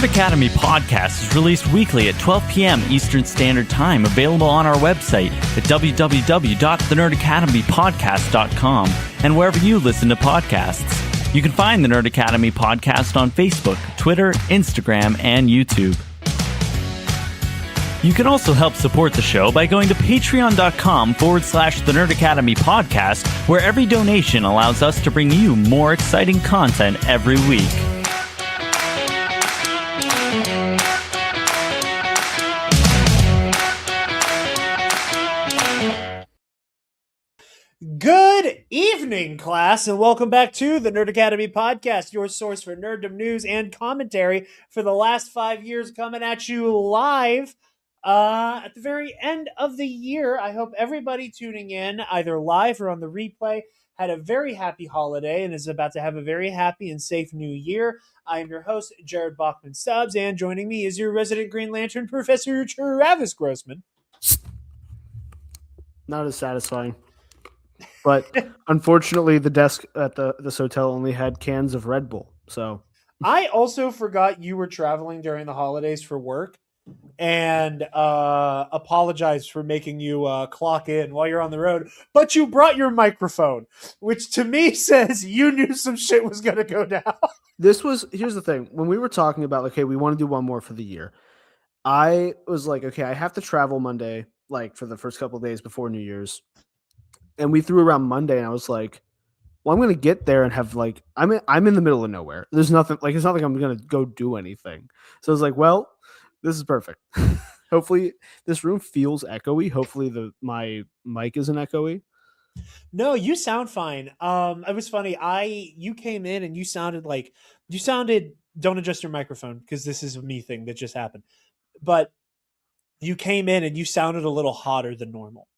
Nerd Academy podcast is released weekly at 12 p.m. Eastern Standard Time, available on our website at www.thenerdacademypodcast.com and wherever you listen to podcasts. You can find the Nerd Academy podcast on Facebook, Twitter, Instagram, and YouTube. You can also help support the show by going to patreon.com/The Nerd Academy podcast, where every donation allows us to bring you more exciting content every week. Good evening, class, and welcome back to the Nerd Academy podcast, your source for nerddom news and commentary for the last 5 years, coming at you live at the very end of the year. I hope everybody tuning in, either live or on the replay, had a very happy holiday and is about to have a very happy and safe new year. I am your host, Jarod Bachman-Stubbs, and joining me is your resident Green Lantern, Professor Travis Grossman. Not as satisfying. But unfortunately, the desk at this hotel only had cans of Red Bull. So I also forgot you were traveling during the holidays for work, and apologize for making you clock in while you're on the road. But you brought your microphone, which to me says you knew some shit was going to go down. here's the thing. When we were talking about, okay, we want to do one more for the year, I was like, okay, I have to travel Monday, like for the first couple of days before New Year's. And we threw around Monday, and I was like, well, I'm going to get there and have like, I'm in the middle of nowhere. There's nothing, like, it's not like I'm going to go do anything. So I was like, well, this is perfect. Hopefully this room feels echoey. Hopefully my mic isn't echoey. No, you sound fine. It was funny. You came in and you sounded, don't adjust your microphone because this is a me thing that just happened. But you came in and you sounded a little hotter than normal.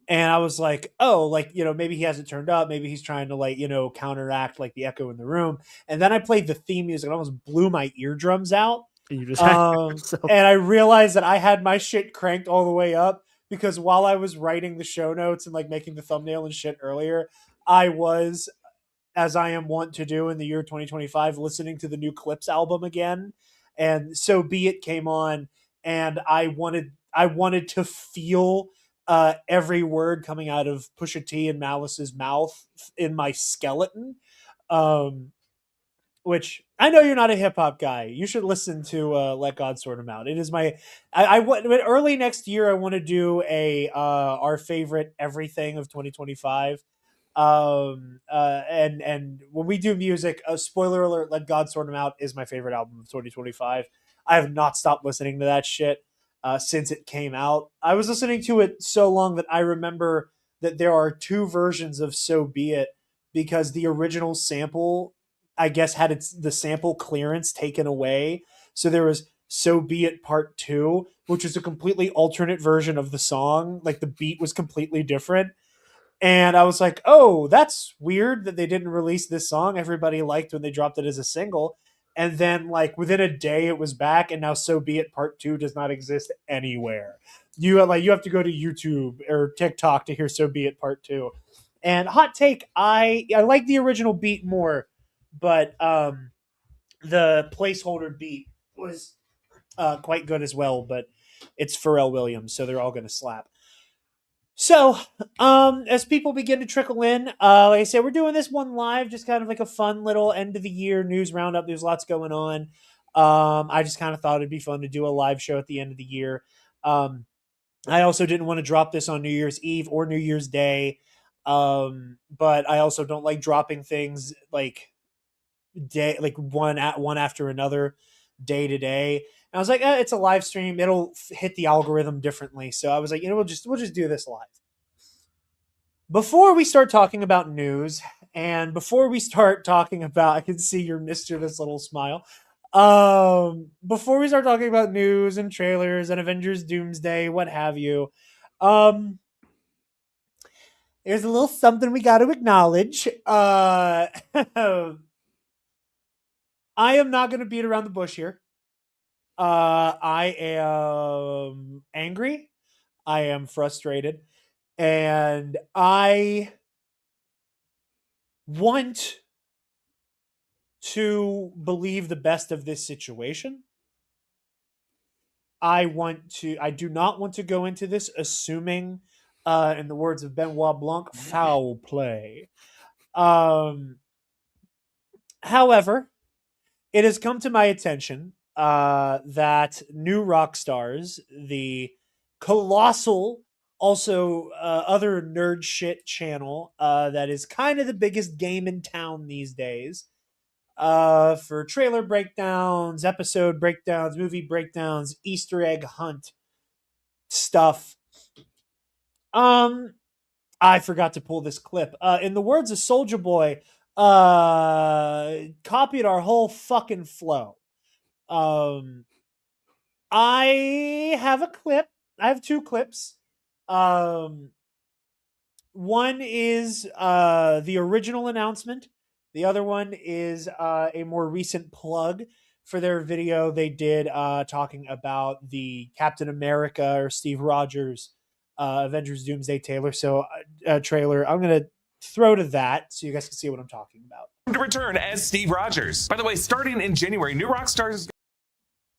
And I was like, oh, like, maybe he hasn't turned up. Maybe he's trying to counteract like the echo in the room. And then I played the theme music and almost blew my eardrums out. And you just and I realized that I had my shit cranked all the way up because while I was writing the show notes and like making the thumbnail and shit earlier, I was, as I am wont to do in the year 2025, listening to the new Clips album again. And So Be It came on, and I wanted to feel every word coming out of Pusha T and Malice's mouth in my skeleton. Which I know you're not a hip hop guy. You should listen to Let God Sort Him Out. It is my, early next year, I want to do our favorite everything of 2025. And when we do music, spoiler alert, Let God Sort Him Out is my favorite album of 2025. I have not stopped listening to that shit since it came out. I was listening to it so long that I remember that there are two versions of So Be It because the original sample, I guess, had the sample clearance taken away. So there was So Be It Part 2, which was a completely alternate version of the song. Like the beat was completely different. And I was like, oh, that's weird that they didn't release this song everybody liked when they dropped it as a single. And then like within a day it was back, and now So Be It Part 2 does not exist anywhere. You have to go to YouTube or TikTok to hear So Be It Part 2. And hot take, I like the original beat more, but the placeholder beat was quite good as well, but it's Pharrell Williams, so they're all going to slap. So, as people begin to trickle in, like I said, we're doing this one live, just kind of like a fun little end of the year news roundup. There's lots going on. I just kind of thought it'd be fun to do a live show at the end of the year. I also didn't want to drop this on New Year's Eve or New Year's Day. But I also don't like dropping things like one after another, day to day. And I was like, it's a live stream. It'll hit the algorithm differently. So I was like, we'll just do this live. Before we start talking about news, and before we start talking about, I can see your mischievous little smile. Before we start talking about news and trailers and Avengers Doomsday, what have you, there's a little something we got to acknowledge. I am not going to beat around the bush here. I am angry. I am frustrated. And I want to believe the best of this situation. I do not want to go into this assuming, in the words of Benoit Blanc, foul play. However, it has come to my attention that New Rockstars, the colossal, also other nerd shit channel that is kind of the biggest game in town these days, for trailer breakdowns, episode breakdowns, movie breakdowns, Easter egg hunt stuff. I forgot to pull this clip. In the words of Soldier Boy, copied our whole fucking flow. I have a clip. I have two clips. One is the original announcement. The other one is a more recent plug for their video they did talking about the Captain America or Steve Rogers Avengers Doomsday trailer. I'm going to throw to that so you guys can see what I'm talking about. To return as Steve Rogers. By the way, starting in January, New Rockstars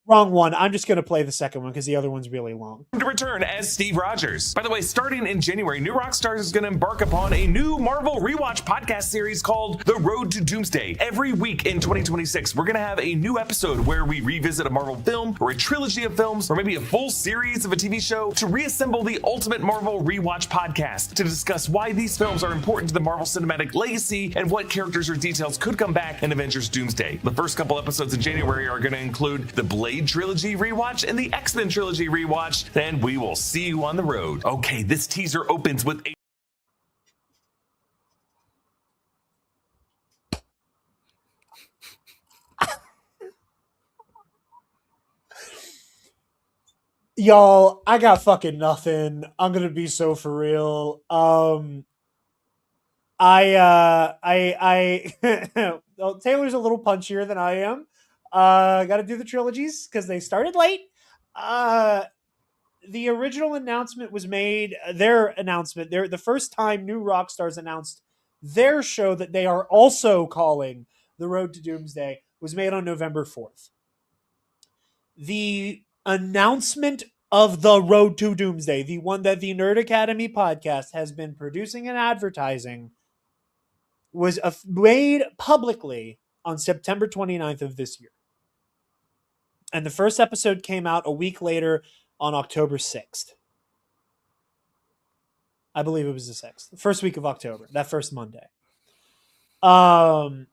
Wrong one. I'm just going to play the second one because the other one's really long. To return as Steve Rogers. By the way, starting in January, New Rockstars is going to embark upon a new Marvel rewatch podcast series called The Road to Doomsday. Every week in 2026, we're going to have a new episode where we revisit a Marvel film or a trilogy of films or maybe a full series of a TV show to reassemble the ultimate Marvel rewatch podcast to discuss why these films are important to the Marvel cinematic legacy and what characters or details could come back in Avengers Doomsday. The first couple episodes in January are going to include the Blade trilogy rewatch and the X-Men trilogy rewatch. Then we will see you on the road. Okay, this teaser opens with a Y'all, I got fucking nothing. I'm gonna be so for real. Well, Taylor's a little punchier than I am. Got to do the trilogies because they started late. The original announcement was made. The first time New Rockstars announced their show that they are also calling The Road to Doomsday was made on November 4th. The announcement of The Road to Doomsday, the one that the Nerd Academy podcast has been producing and advertising, was made publicly on September 29th of this year. And the first episode came out a week later on October 6th. I believe it was the 6th. The first week of October. That first Monday. I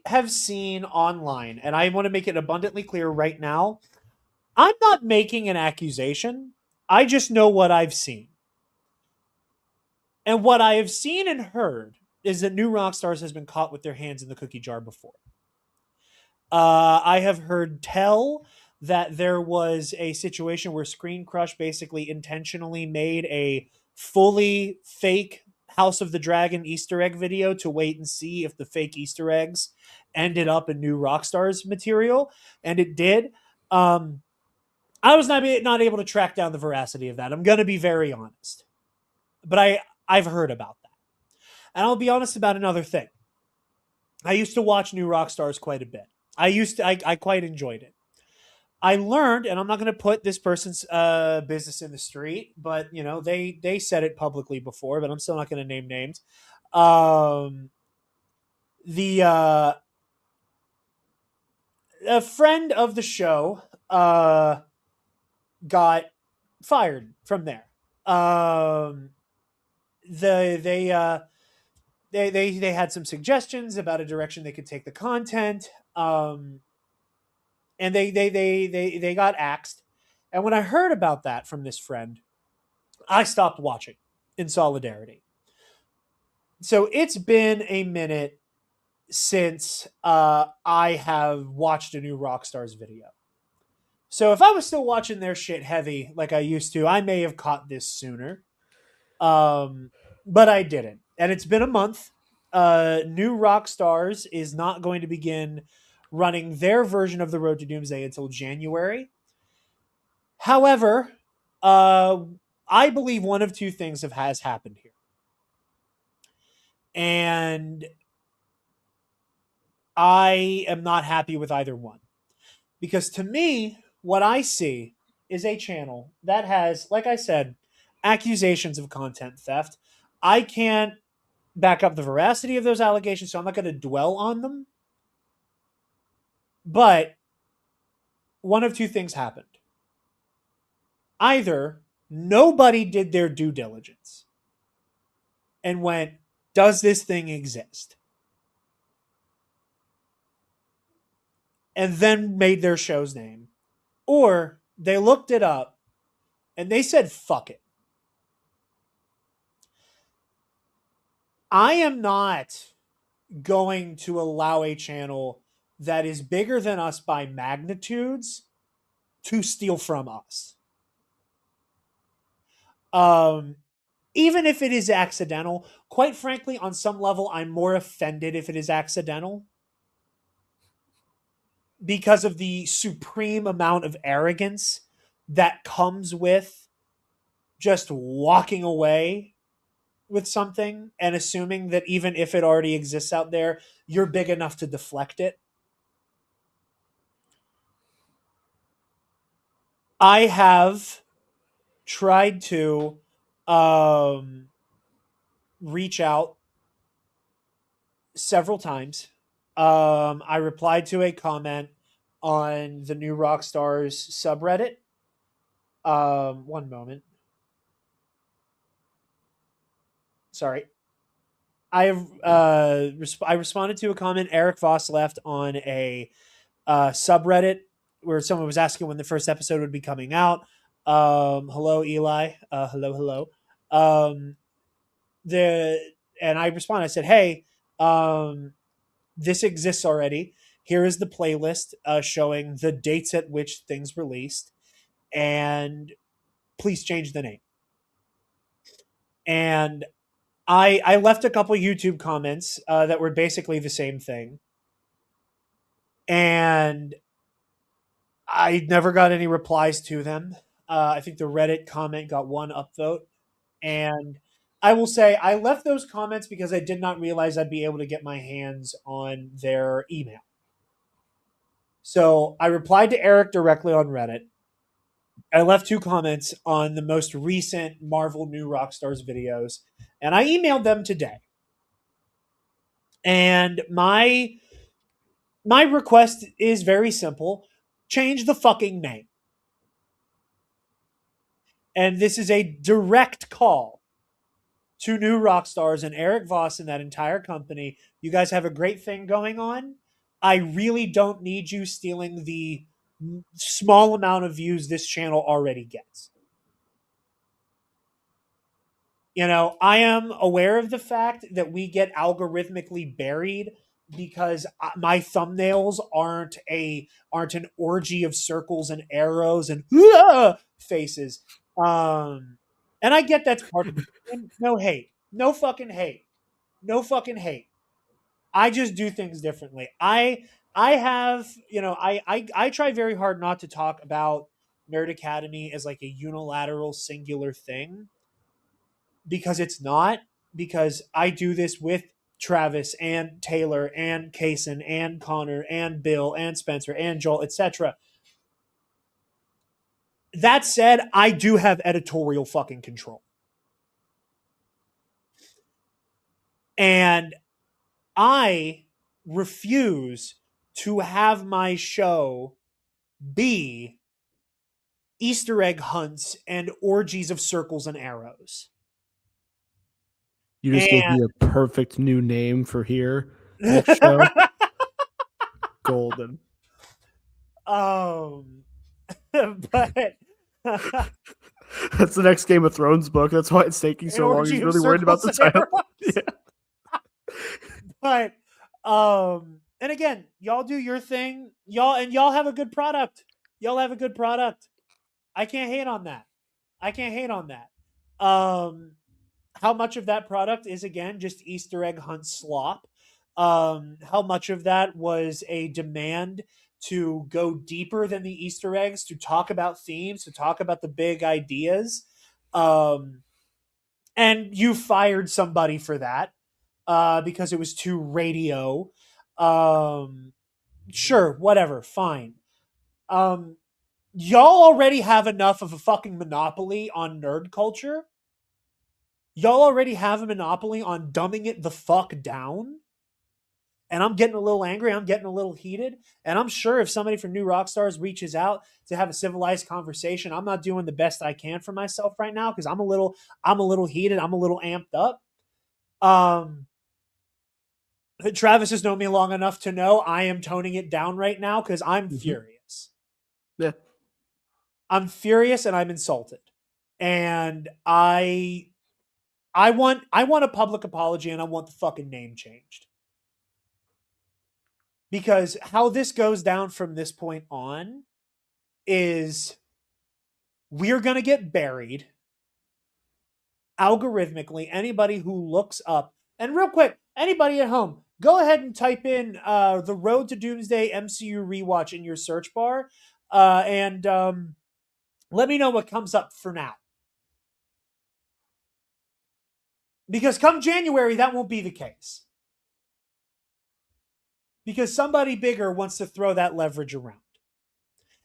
have seen online, and I want to make it abundantly clear right now, I'm not making an accusation. I just know what I've seen. And what I have seen and heard is that New Rockstars has been caught with their hands in the cookie jar before. I have heard tell that there was a situation where Screen Crush basically intentionally made a fully fake House of the Dragon Easter egg video to wait and see if the fake Easter eggs ended up in New Rockstars material, and it did. I was not able to track down the veracity of that. I'm going to be very honest. But I've heard about that. And I'll be honest about another thing. I used to watch New Rockstars quite a bit. I quite enjoyed it. I learned, and I'm not going to put this person's business in the street, but they said it publicly before, but I'm still not going to name names. A friend of the show got fired from there. They had some suggestions about a direction they could take the content, and they got axed. And when I heard about that from this friend, I stopped watching in solidarity. So it's been a minute since I have watched a New Rockstars video. So if I was still watching their shit heavy like I used to, I may have caught this sooner. But I didn't. And it's been a month. New Rockstars is not going to begin running their version of The Road to Doomsday until January. However, I believe one of two things has happened here. And I am not happy with either one. Because to me, what I see is a channel that has, like I said, accusations of content theft. I can't back up the veracity of those allegations, so I'm not going to dwell on them. But one of two things happened. Either nobody did their due diligence and went, does this thing exist? And then made their show's name. Or they looked it up and they said, fuck it. I am not going to allow a channel that is bigger than us by magnitudes to steal from us. Even if it is accidental, quite frankly, on some level, I'm more offended if it is accidental because of the supreme amount of arrogance that comes with just walking away with something and assuming that even if it already exists out there, you're big enough to deflect it. I have tried to reach out several times. I replied to a comment on the New Rockstars subreddit. One moment. Sorry. I responded to a comment Eric Voss left on a subreddit where someone was asking when the first episode would be coming out. Hello, Eli. Hello. And I responded. I said, "Hey, this exists already. Here is the playlist showing the dates at which things released, and please change the name." And I left a couple YouTube comments that were basically the same thing, and I never got any replies to them. I think the Reddit comment got one upvote, and I will say I left those comments because I did not realize I'd be able to get my hands on their email. So I replied to Eric directly on Reddit. I left 2 comments on the most recent Marvel New Rockstars videos, and I emailed them today. And my request is very simple. Change the fucking name. And this is a direct call to New Rockstars and Eric Voss and that entire company. You guys have a great thing going on. I really don't need you stealing the small amount of views this channel already gets. You know, I am aware of the fact that we get algorithmically buried because my thumbnails aren't an orgy of circles and arrows and faces. And I get that's part of it. No hate. No fucking hate. No fucking hate. I just do things differently. I have, you know, I try very hard not to talk about Nerd Academy as like a unilateral singular thing because it's not, because I do this with Travis and Taylor and Kaysen and Connor and Bill and Spencer and Joel, etc. That said, I do have editorial fucking control. And I refuse to have my show be Easter egg hunts and orgies of circles and arrows. You just gave me a perfect new name for here. Next show. Golden. But that's the next Game of Thrones book. That's why it's taking so long. He's really worried about the title. Yeah. But and again, y'all do your thing. Y'all have a good product. Y'all have a good product. I can't hate on that. How much of that product is, again, just Easter egg hunt slop? How much of that was a demand to go deeper than the Easter eggs, to talk about themes, to talk about the big ideas? And you fired somebody for that. because it was too radio. Sure, whatever, fine. Y'all already have enough of a fucking monopoly on nerd culture. Y'all already have a monopoly on dumbing it the fuck down. And I'm getting a little angry. I'm getting a little heated. And I'm sure if somebody from New Rockstars reaches out to have a civilized conversation, I'm not doing the best I can for myself right now because I'm a little heated. I'm a little amped up. Travis has known me long enough to know I am toning it down right now because I'm furious. Yeah. I'm furious and I'm insulted. And I want a public apology and I want the fucking name changed. Because how this goes down from this point on is we're going to get buried algorithmically. Anybody who looks up, and real quick, anybody at home, go ahead and type in the Road to Doomsday MCU rewatch in your search bar and let me know what comes up for now. Because come January, that won't be the case. Because somebody bigger wants to throw that leverage around.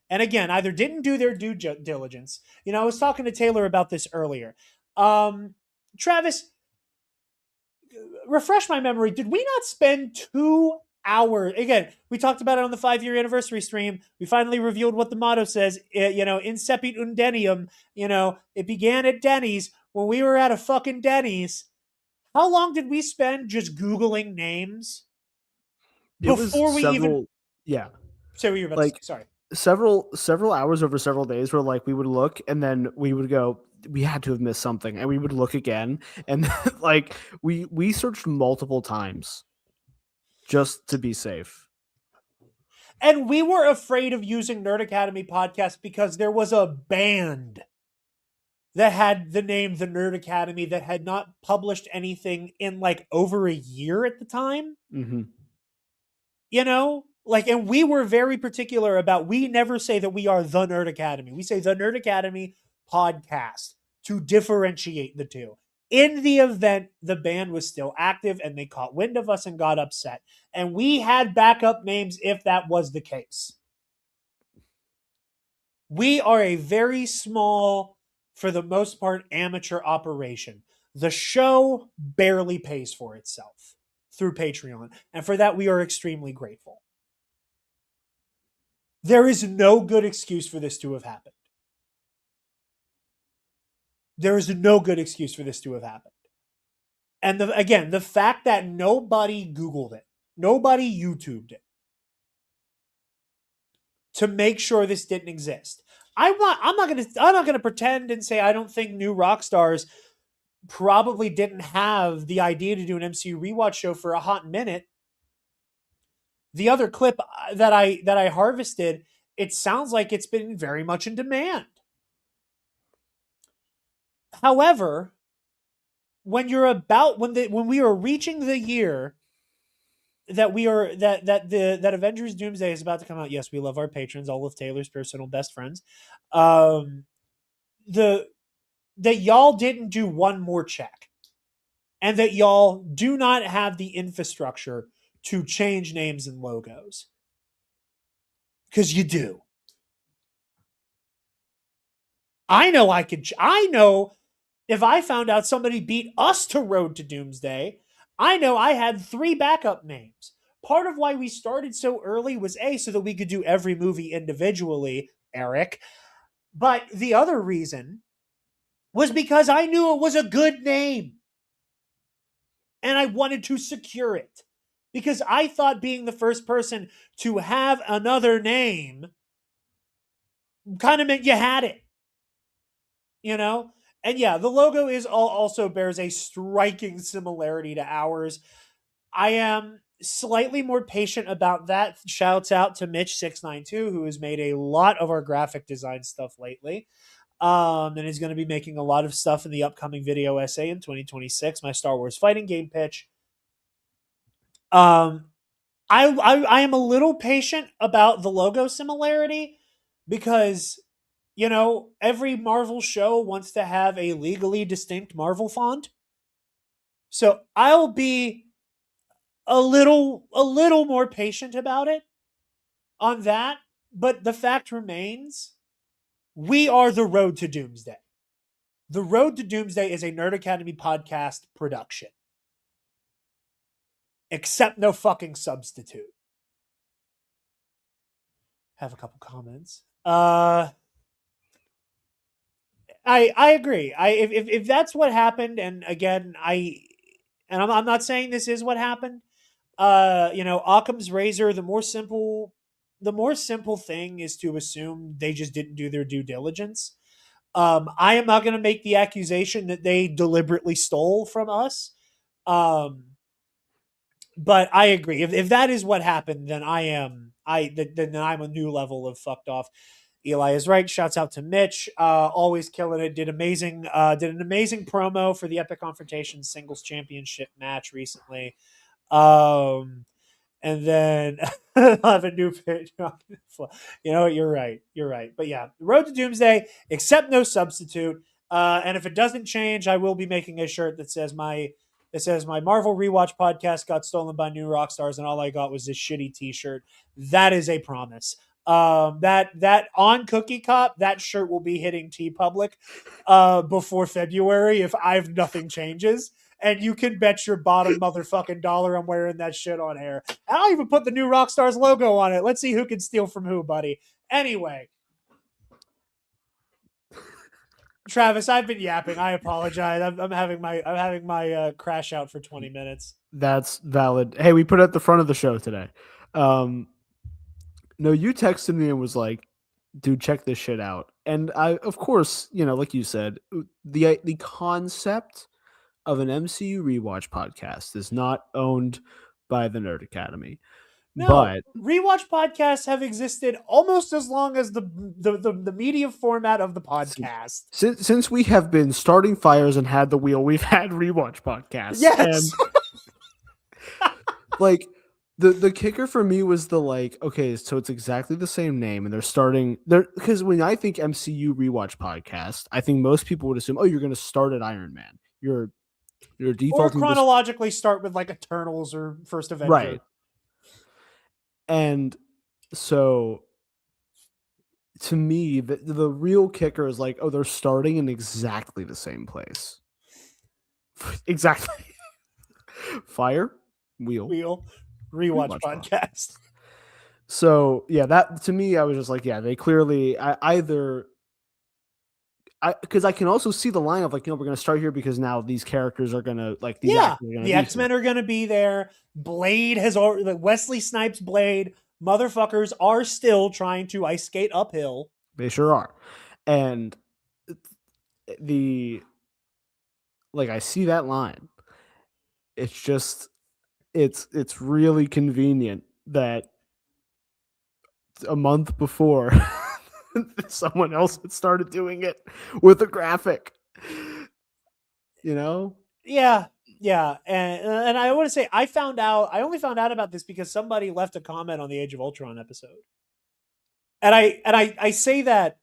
And again, either didn't do their due diligence. You know, I was talking to Taylor about this earlier. Travis, refresh my memory. Did we not spend 2 hours? Again, we talked about it on the 5-year anniversary stream. We finally revealed what the motto says. Incepit undenium. It began at Denny's when we were at a fucking Denny's. How long did we spend just Googling names? Before we even say what you were about to say. Sorry. Several hours over several days where like we would look and then we would go, we had to have missed something, and we would look again, and then, like we searched multiple times just to be safe. And we were afraid of using Nerd Academy podcast because there was a band that had the name The Nerd Academy that had not published anything in like over a year at the time. Mm-hmm. And we were very particular about, we never say that we are the Nerd Academy. We say the Nerd Academy podcast to differentiate the two. In the event the band was still active and they caught wind of us and got upset. And we had backup names if that was the case. We are a very small, for the most part, amateur operation. The show barely pays for itself through Patreon. And for that, we are extremely grateful. There is no good excuse for this to have happened. There is no good excuse for this to have happened. And the fact that nobody Googled it, nobody YouTubed it to make sure this didn't exist. I'm not gonna pretend and say I don't think New Rockstars probably didn't have the idea to do an MCU rewatch show for a hot minute. The other clip that I harvested, it sounds like it's been very much in demand. However, when we are reaching the year that that Avengers Doomsday is about to come out, yes, we love our patrons, all of Taylor's personal best friends. That y'all didn't do one more check, and that y'all do not have the infrastructure to change names and logos. Because you do. I know if I found out somebody beat us to Road to Doomsday, I know I had 3 backup names. Part of why we started so early was so that we could do every movie individually, Eric. But the other reason was because I knew it was a good name. And I wanted to secure it. Because I thought being the first person to have another name kind of meant you had it. And yeah, the logo also bears a striking similarity to ours. I am slightly more patient about that. Shouts out to Mitch692, who has made a lot of our graphic design stuff lately. And is going to be making a lot of stuff in the upcoming video essay in 2026, my Star Wars fighting game pitch. I am a little patient about the logo similarity because, every Marvel show wants to have a legally distinct Marvel font. So I'll be a little more patient about it on that, but the fact remains, we are the Road to Doomsday. The Road to Doomsday is a Nerd Academy podcast production. Accept no fucking substitute. Have a couple comments. I agree. If that's what happened, and again, I'm not saying this is what happened. Occam's razor, the more simple thing is to assume they just didn't do their due diligence. I am not going to make the accusation that they deliberately stole from us. But I agree. If that is what happened, then I'm a new level of fucked off. Eli is right. Shouts out to Mitch. Always killing it. Did an amazing promo for the Epic Confrontation Singles Championship match recently. And then I have a new pitch. You know what? You're right. But yeah, Road to Doomsday, accept no substitute. And if it doesn't change, I will be making a shirt that says my Marvel Rewatch podcast got stolen by New Rockstars, and all I got was this shitty T-shirt. That is a promise. That on Cookie Cop, that shirt will be hitting TeePublic before February if nothing changes. And you can bet your bottom motherfucking dollar I'm wearing that shit on air. I'll even put the New Rockstars logo on it. Let's see who can steal from who, buddy. Anyway, Travis, I've been yapping. I apologize. I'm having my crash out for 20 minutes. That's valid. Hey, we put it at the front of the show today. No, you texted me and was like, dude, check this shit out. And I, of course, like you said, the concept of an MCU rewatch podcast is not owned by the Nerd Academy. No, but rewatch podcasts have existed almost as long as the media format of the podcast. Since we have been starting fires and had the wheel, we've had rewatch podcasts. Yes. And, like, the kicker for me was okay, so it's exactly the same name, and they're starting there, because when I think MCU rewatch podcast, I think most people would assume, oh, you're going to start at Iron Man. You're defaulting or chronologically start with like Eternals or First Avenger. Right. And so to me, the real kicker is like, oh, they're starting in exactly the same place. Exactly. Fire, wheel, rewatch podcast. So yeah, that to me, I was just like, yeah, they clearly because I can also see the line of we're going to start here because now these characters are going to the X-Men are going to be there. Blade has already, Wesley Snipes Blade motherfuckers are still trying to ice skate uphill. They sure are. And I see that line. It's just, it's really convenient that a month before someone else had started doing it with a graphic, Yeah. And I want to say, I only found out about this because somebody left a comment on the Age of Ultron episode. And I say that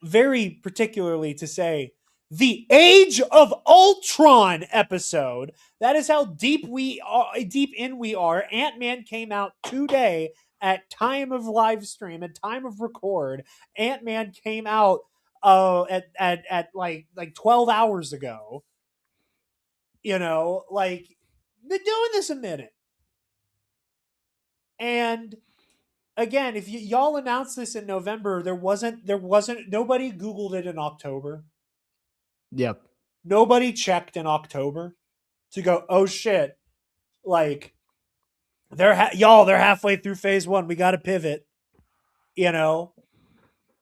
very particularly to say the Age of Ultron episode. That is how deep we are. Ant-Man came out today at time of live stream, at time of record. Ant-Man came out at like 12 hours ago. Been doing this a minute. And again, if y'all announced this in November, there wasn't nobody Googled it in October. Yep. Nobody checked in October to go, oh shit, they're halfway through phase 1. We got to pivot. The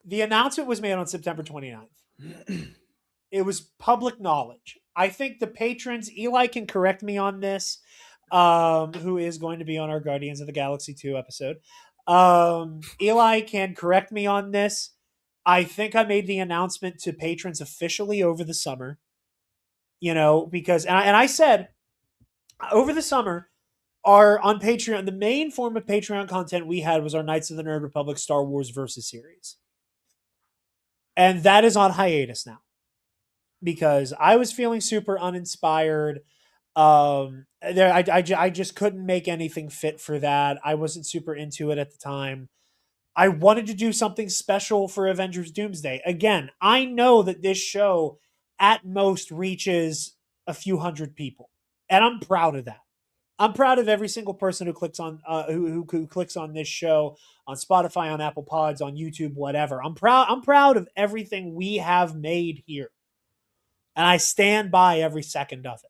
announcement was made on September 29th. It was public knowledge. I think the patrons, Eli can correct me on this, who is going to be on our Guardians of the Galaxy 2 episode. Eli can correct me on this. I think I made the announcement to patrons officially over the summer, because, and I said over the summer, on Patreon, the main form of Patreon content we had was our Knights of the Nerd Republic Star Wars Versus series. And that is on hiatus now because I was feeling super uninspired. I just couldn't make anything fit for that. I wasn't super into it at the time. I wanted to do something special for Avengers Doomsday. Again, I know that this show at most reaches a few hundred people, and I'm proud of that. I'm proud of every single person who clicks on who clicks on this show on Spotify, on Apple Pods, on YouTube, whatever. I'm proud. I'm proud of everything we have made here, and I stand by every second of it.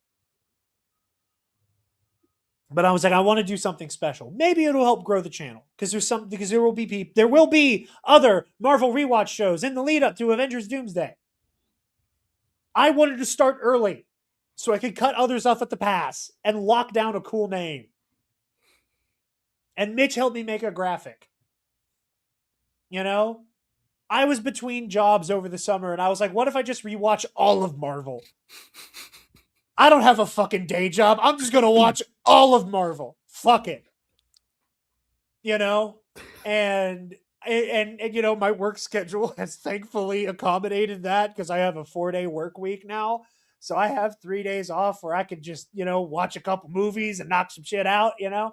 But I was like, I want to do something special. Maybe it'll help grow the channel because there will be other Marvel rewatch shows in the lead up to Avengers Doomsday. I wanted to start early so I could cut others off at the pass and lock down a cool name. And Mitch helped me make a graphic. You know, I was between jobs over the summer and I was like, what if I just rewatch all of Marvel? I don't have a fucking day job. I'm just going to watch all of Marvel. Fuck it. You know? And you know, my work schedule has thankfully accommodated that because I have a 4-day work week now. So I have 3 days off where I could just, you know, watch a couple movies and knock some shit out, you know?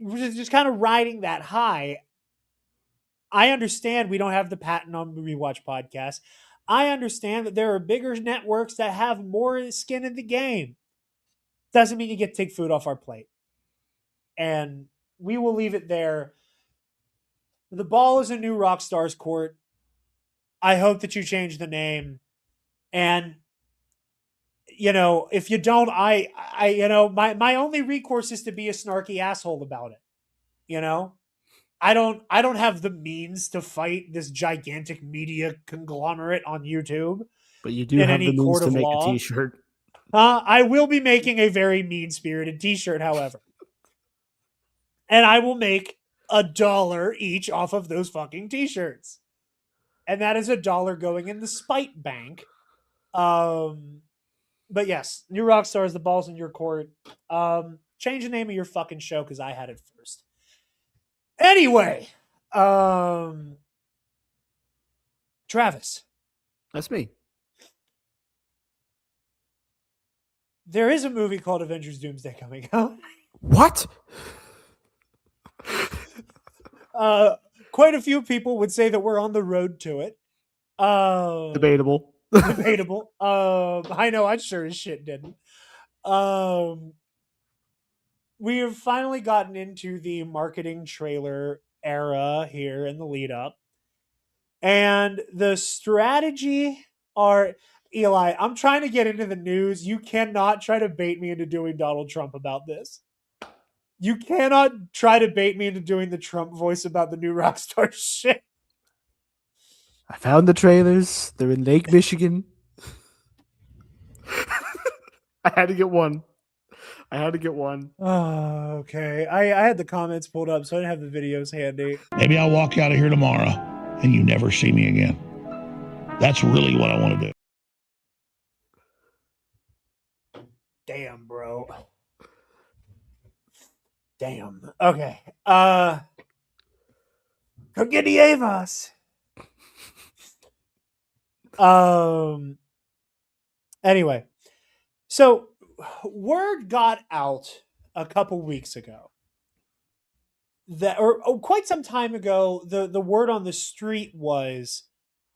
Just kind of riding that high. I understand we don't have the patent on rewatch podcasts. I understand that there are bigger networks that have more skin in the game. Doesn't mean you get to take food off our plate. And we will leave it there. The ball is in New Rockstar's court. I hope that you change the name. And, you know, if you don't, you know, my only recourse is to be a snarky asshole about it. You know? I don't have the means to fight this gigantic media conglomerate on YouTube. But you do have the means to make a t-shirt. I will be making a very mean-spirited t-shirt, however. And I will make $1 each off of those fucking t-shirts. And that is $1 going in the spite bank. But yes, New Rockstars, the ball's in your court. Change the name of your fucking show because I had it first. Anyway, Travis. That's me. There is a movie called Avengers Doomsday coming out. What? Quite a few people would say that we're on the road to it. Debatable. Debatable. I know I sure as shit didn't. We have finally gotten into the marketing trailer era here in the lead up. And the strategy are, Eli, I'm trying to get into the news. You cannot try to bait me into doing Donald Trump about this. You cannot try to bait me into doing the Trump voice about the new Rockstar shit. I found the trailers. They're in Lake Michigan. I had to get one. Oh, okay. I had the comments pulled up, so I didn't have the videos handy. Maybe I'll walk out of here tomorrow and you never see me again. That's really what I want to do. Damn, bro. Damn. Okay. Come get the Avos. Anyway. So word got out a couple weeks ago that, or quite some time ago, the word on the street was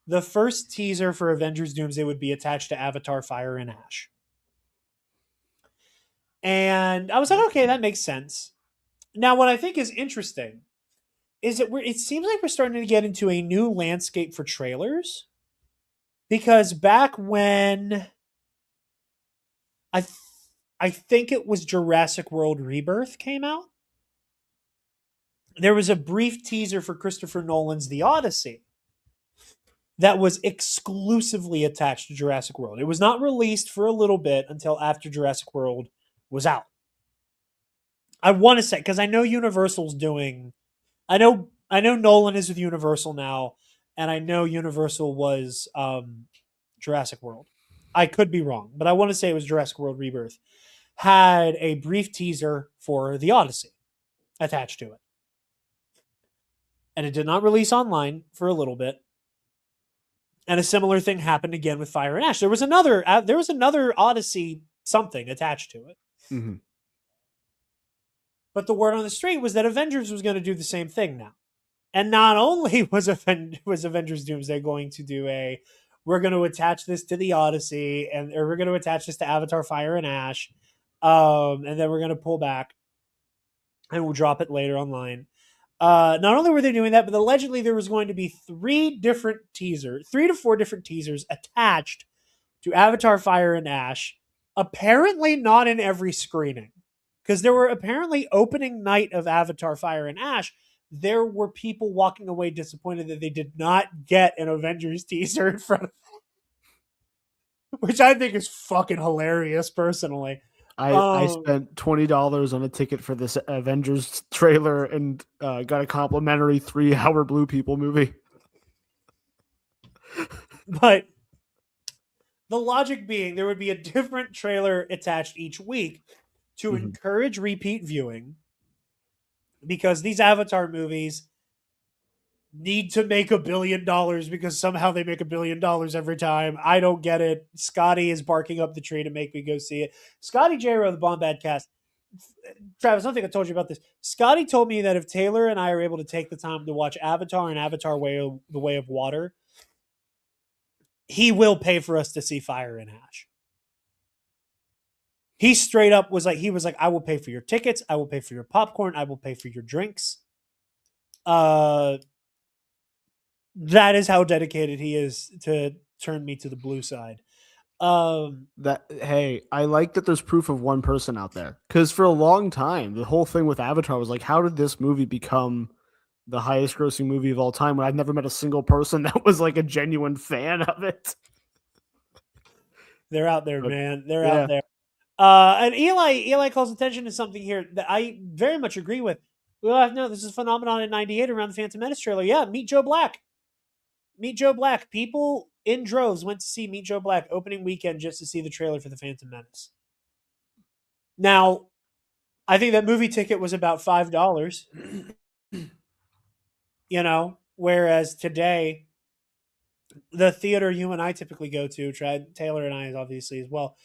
the first teaser for Avengers Doomsday would be attached to Avatar Fire and Ash. And I was like, okay, that makes sense. Now, what I think is interesting is that it seems like we're starting to get into a new landscape for trailers. Because back when I think it was Jurassic World Rebirth came out, there was a brief teaser for Christopher Nolan's The Odyssey that was exclusively attached to Jurassic World. It was not released for a little bit until after Jurassic World was out. I want to say, because I know Universal's doing, I know Nolan is with Universal now, and I know Universal was Jurassic World. I could be wrong, but I want to say it was Jurassic World Rebirth. Had a brief teaser for The Odyssey attached to it. And it did not release online for a little bit. And a similar thing happened again with Fire and Ash. There was another Odyssey something attached to it. Mm-hmm. But the word on the street was that Avengers was going to do the same thing now. And not only was Avengers Doomsday going to do we're going to attach this to the Odyssey, or we're going to attach this to Avatar Fire and Ash, and then we're going to pull back and we'll drop it later online. Not only were they doing that, but allegedly there was going to be 3 to 4 different teasers attached to Avatar Fire and Ash, apparently not in every screening. Because there were apparently opening night of Avatar Fire and Ash, there were people walking away disappointed that they did not get an Avengers teaser in front of them, which I think is fucking hilarious personally. I spent $20 on a ticket for this Avengers trailer and got a complimentary 3-hour Blue People movie. But the logic being there would be a different trailer attached each week to encourage repeat viewing, because these Avatar movies need to make $1 billion because somehow they make $1 billion every time. I don't get it. Scotty is barking up the tree to make me go see it. Scotty Jarod, the Bombad cast. Travis, I don't think I told you about this. Scotty told me that if Taylor and I are able to take the time to watch Avatar and Avatar The Way of Water, he will pay for us to see Fire and Ash. He straight up was like, I will pay for your tickets. I will pay for your popcorn. I will pay for your drinks. That is how dedicated he is to turn me to the blue side. Hey, I like that there's proof of one person out there, because for a long time the whole thing with Avatar was like, how did this movie become the highest grossing movie of all time when I've never met a single person that was like a genuine fan of it? They're out there, man. They're out there. And Eli calls attention to something here that I very much agree with. We all have to know this is a phenomenon in '98 around the Phantom Menace trailer. Yeah, Meet Joe Black. Meet Joe Black. People in droves went to see Meet Joe Black opening weekend just to see the trailer for the Phantom Menace. Now, I think that movie ticket was about $5. Whereas today, the theater you and I typically go to, Taylor and I obviously as well,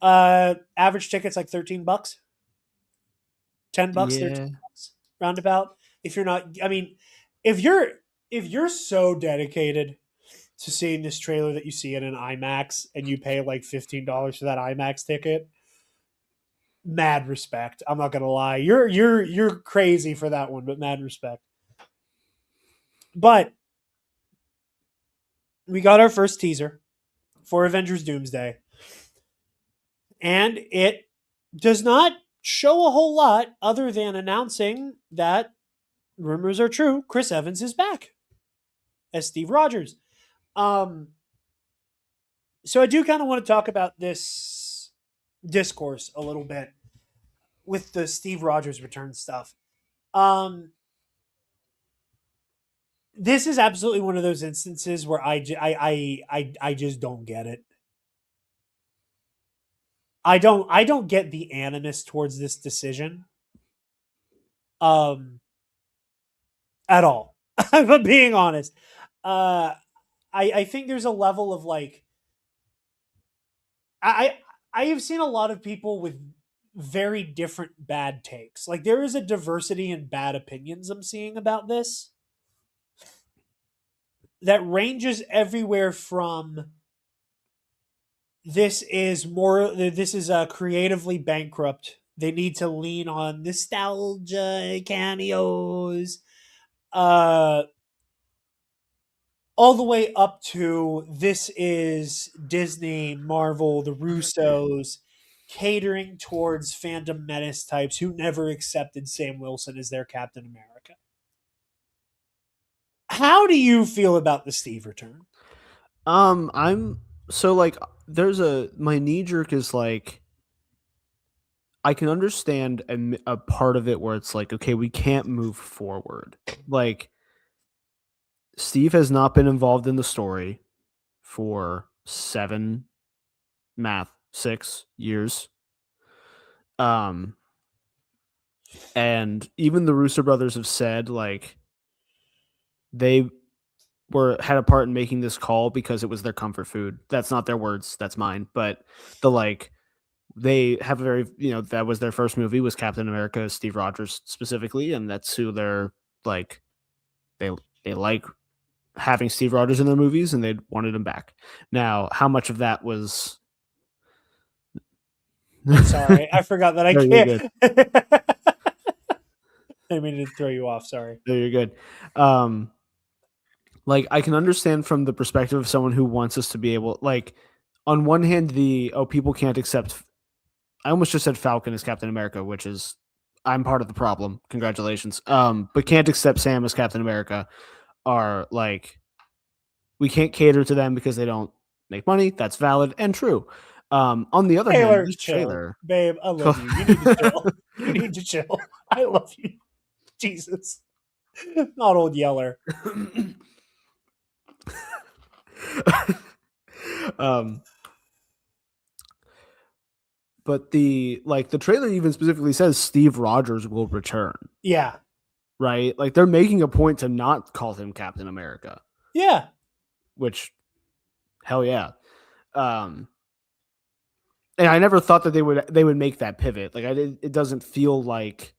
average ticket's like $13, $10, $13 roundabout. If you're not, if you're so dedicated to seeing this trailer that you see it in IMAX and you pay like $15 for that IMAX ticket, mad respect. I'm not gonna lie, you're crazy for that one, but mad respect. But we got our first teaser for Avengers Doomsday, and it does not show a whole lot other than announcing that rumors are true. Chris Evans is back as Steve Rogers. So I do kind of want to talk about this discourse a little bit with the Steve Rogers return stuff. This is absolutely one of those instances where I just don't get it. I don't get the animus towards this decision. At all. I'm being honest. I think there's a level of like, I have seen a lot of people with very different bad takes. Like, there is a diversity in bad opinions I'm seeing about this that ranges everywhere from this is creatively bankrupt. They need to lean on nostalgia, cameos, all the way up to this is Disney, Marvel, the Russos catering towards fandom menace types who never accepted Sam Wilson as their Captain America. How do you feel about the Steve return? I'm so like, my knee jerk is like, I can understand a part of it where it's like, okay, we can't move forward. Like, Steve has not been involved in the story for 6 years. And even the Russo brothers have said, like, they had a part in making this call because it was their comfort food. That's not their words, that's mine. But they have a very, that was their first movie, was Captain America, Steve Rogers specifically, and that's who they're like. They like having Steve Rogers in their movies, and they wanted him back. Now, how much of that was? I'm sorry, I forgot that I No, you're can't. I mean to throw you off. Sorry. No, you're good. I can understand from the perspective of someone who wants us to be able, on one hand, people can't accept. I almost just said Falcon as Captain America, which is I'm part of the problem. Congratulations. But can't accept Sam as Captain America are we can't cater to them because they don't make money. That's valid and true. On the other hand, this trailer, babe, I love you. You need to chill. You need to chill. I love you. Jesus, not old Yeller. But the trailer even specifically says Steve Rogers will return. Yeah. Right? They're making a point to not call him Captain America. Yeah. Which, hell yeah. And I never thought that they would make that pivot. It doesn't feel like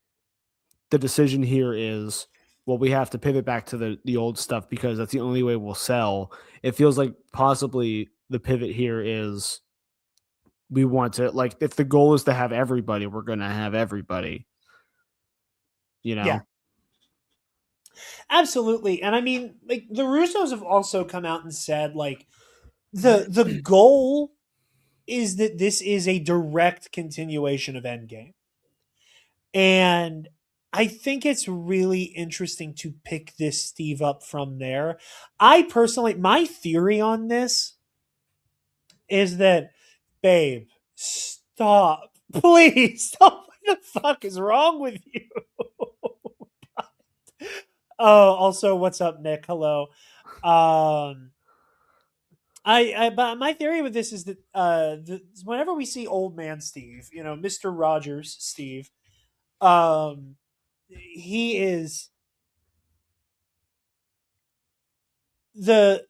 the decision here is, well, we have to pivot back to the old stuff because that's the only way we'll sell. It feels like possibly the pivot here is we want to, if the goal is to have everybody, we're going to have everybody. Yeah. Absolutely. And I mean, the Russos have also come out and said, the goal is that this is a direct continuation of Endgame. And I think it's really interesting to pick this Steve up from there. I personally, my theory on this is that, babe, stop. Please stop. What the fuck is wrong with you? Oh, also, what's up, Nick? Hello. But my theory with this is that whenever we see old man Steve, Mr. Rogers Steve, he is that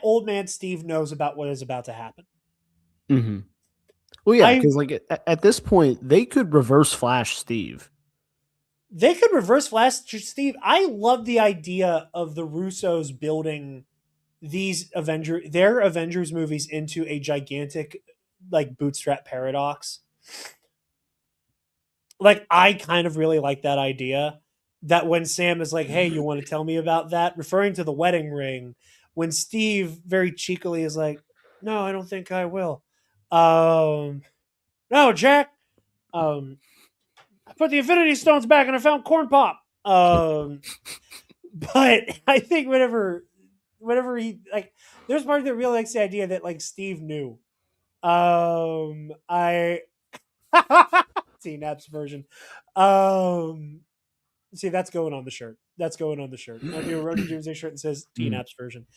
old man Steve knows about what is about to happen. Mm-hmm. Well, yeah, because at this point they could reverse Flash Steve. They could reverse Flash Steve. I love the idea of the Russos building their Avengers movies into a gigantic bootstrap paradox. I kind of really like that idea, that when Sam is like, hey, you want to tell me about that? Referring to the wedding ring, when Steve very cheekily is like, no, I don't think I will. No, Jack. I put the Infinity Stones back and I found Corn Pop. But I think whenever he there's part that really likes the idea that Steve knew. I TNAP's version. See, that's going on the shirt. That's going on the shirt. I'll do a Road to Doomsday shirt that says TNAP's version.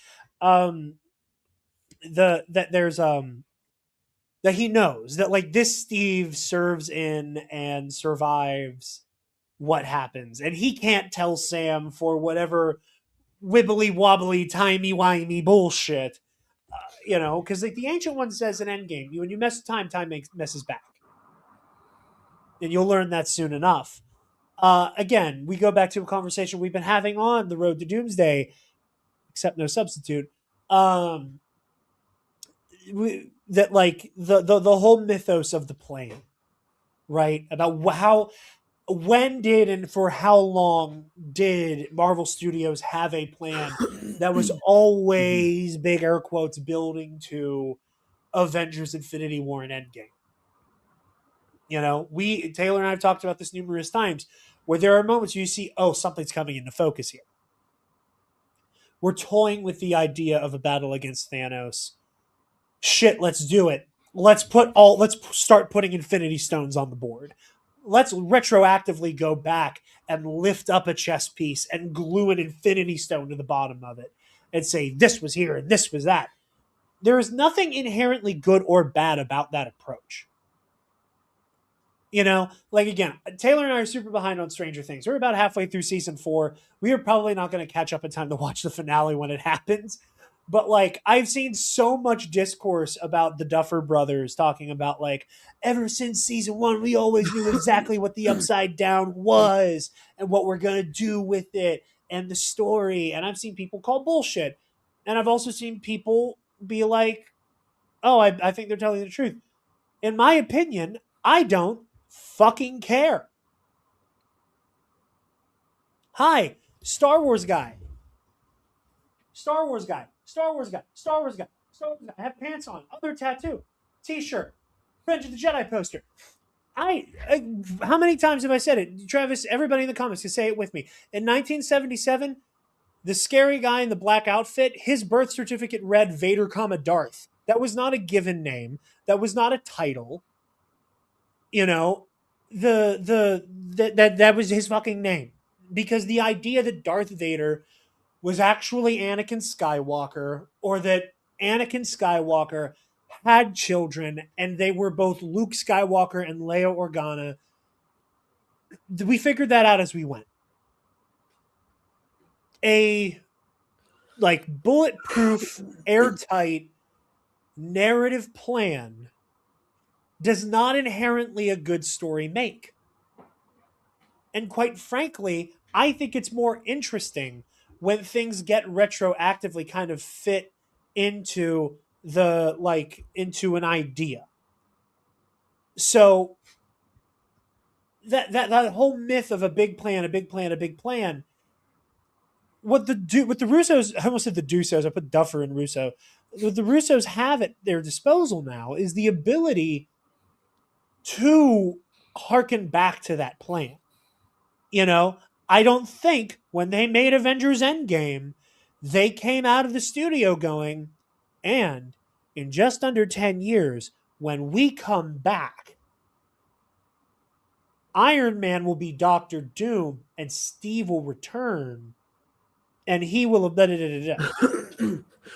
That he knows that this Steve serves in and survives what happens, and he can't tell Sam for whatever wibbly wobbly timey wimey bullshit, because the Ancient One says in Endgame, when you mess with time messes back, and you'll learn that soon enough. Again, we go back to a conversation we've been having on the Road to Doomsday, except no substitute. That the whole mythos of the plane, right? About when did and for how long did Marvel Studios have a plan that was always, big air quotes, building to Avengers Infinity War and Endgame? Taylor and I have talked about this numerous times, where there are moments you see, oh, something's coming into focus here. We're toying with the idea of a battle against Thanos. Shit, let's do it. Let's start putting Infinity Stones on the board. Let's retroactively go back and lift up a chess piece and glue an Infinity Stone to the bottom of it and say, this was here and this was that. There is nothing inherently good or bad about that approach. You know, like again, Taylor and I are super behind on Stranger Things. We're about halfway through season 4. We are probably not going to catch up in time to watch the finale when it happens. But like, I've seen so much discourse about the Duffer Brothers talking about like, ever since season 1, we always knew exactly what the Upside Down was and what we're going to do with it and the story. And I've seen people call bullshit. And I've also seen people be like, oh, I think they're telling the truth. In my opinion, I don't fucking care. Hi, Star Wars guy. Star Wars guy. Star Wars guy. Star Wars guy. Star Wars guy. I have pants on. Other tattoo. T-shirt. Revenge of the Jedi poster. How many times have I said it? Travis, everybody in the comments can say it with me. In 1977, the scary guy in the black outfit, his birth certificate read Vader, Darth. That was not a given name. That was not a title. You know, that was his fucking name. Because the idea that Darth Vader was actually Anakin Skywalker, or that Anakin Skywalker had children and they were both Luke Skywalker and Leia Organa, we figured that out as we went. A like bulletproof, airtight narrative plan does not inherently a good story make. And quite frankly, I think it's more interesting when things get retroactively kind of fit into into an idea. So that whole myth of a big plan, what the Russos, I almost said the Dussos, I put Duffer and Russo. What the Russos have at their disposal now is the ability to harken back to that plan. You know, I don't think when they made Avengers Endgame, they came out of the studio going, and in just under 10 years, when we come back, Iron Man will be Doctor Doom and Steve will return and he will have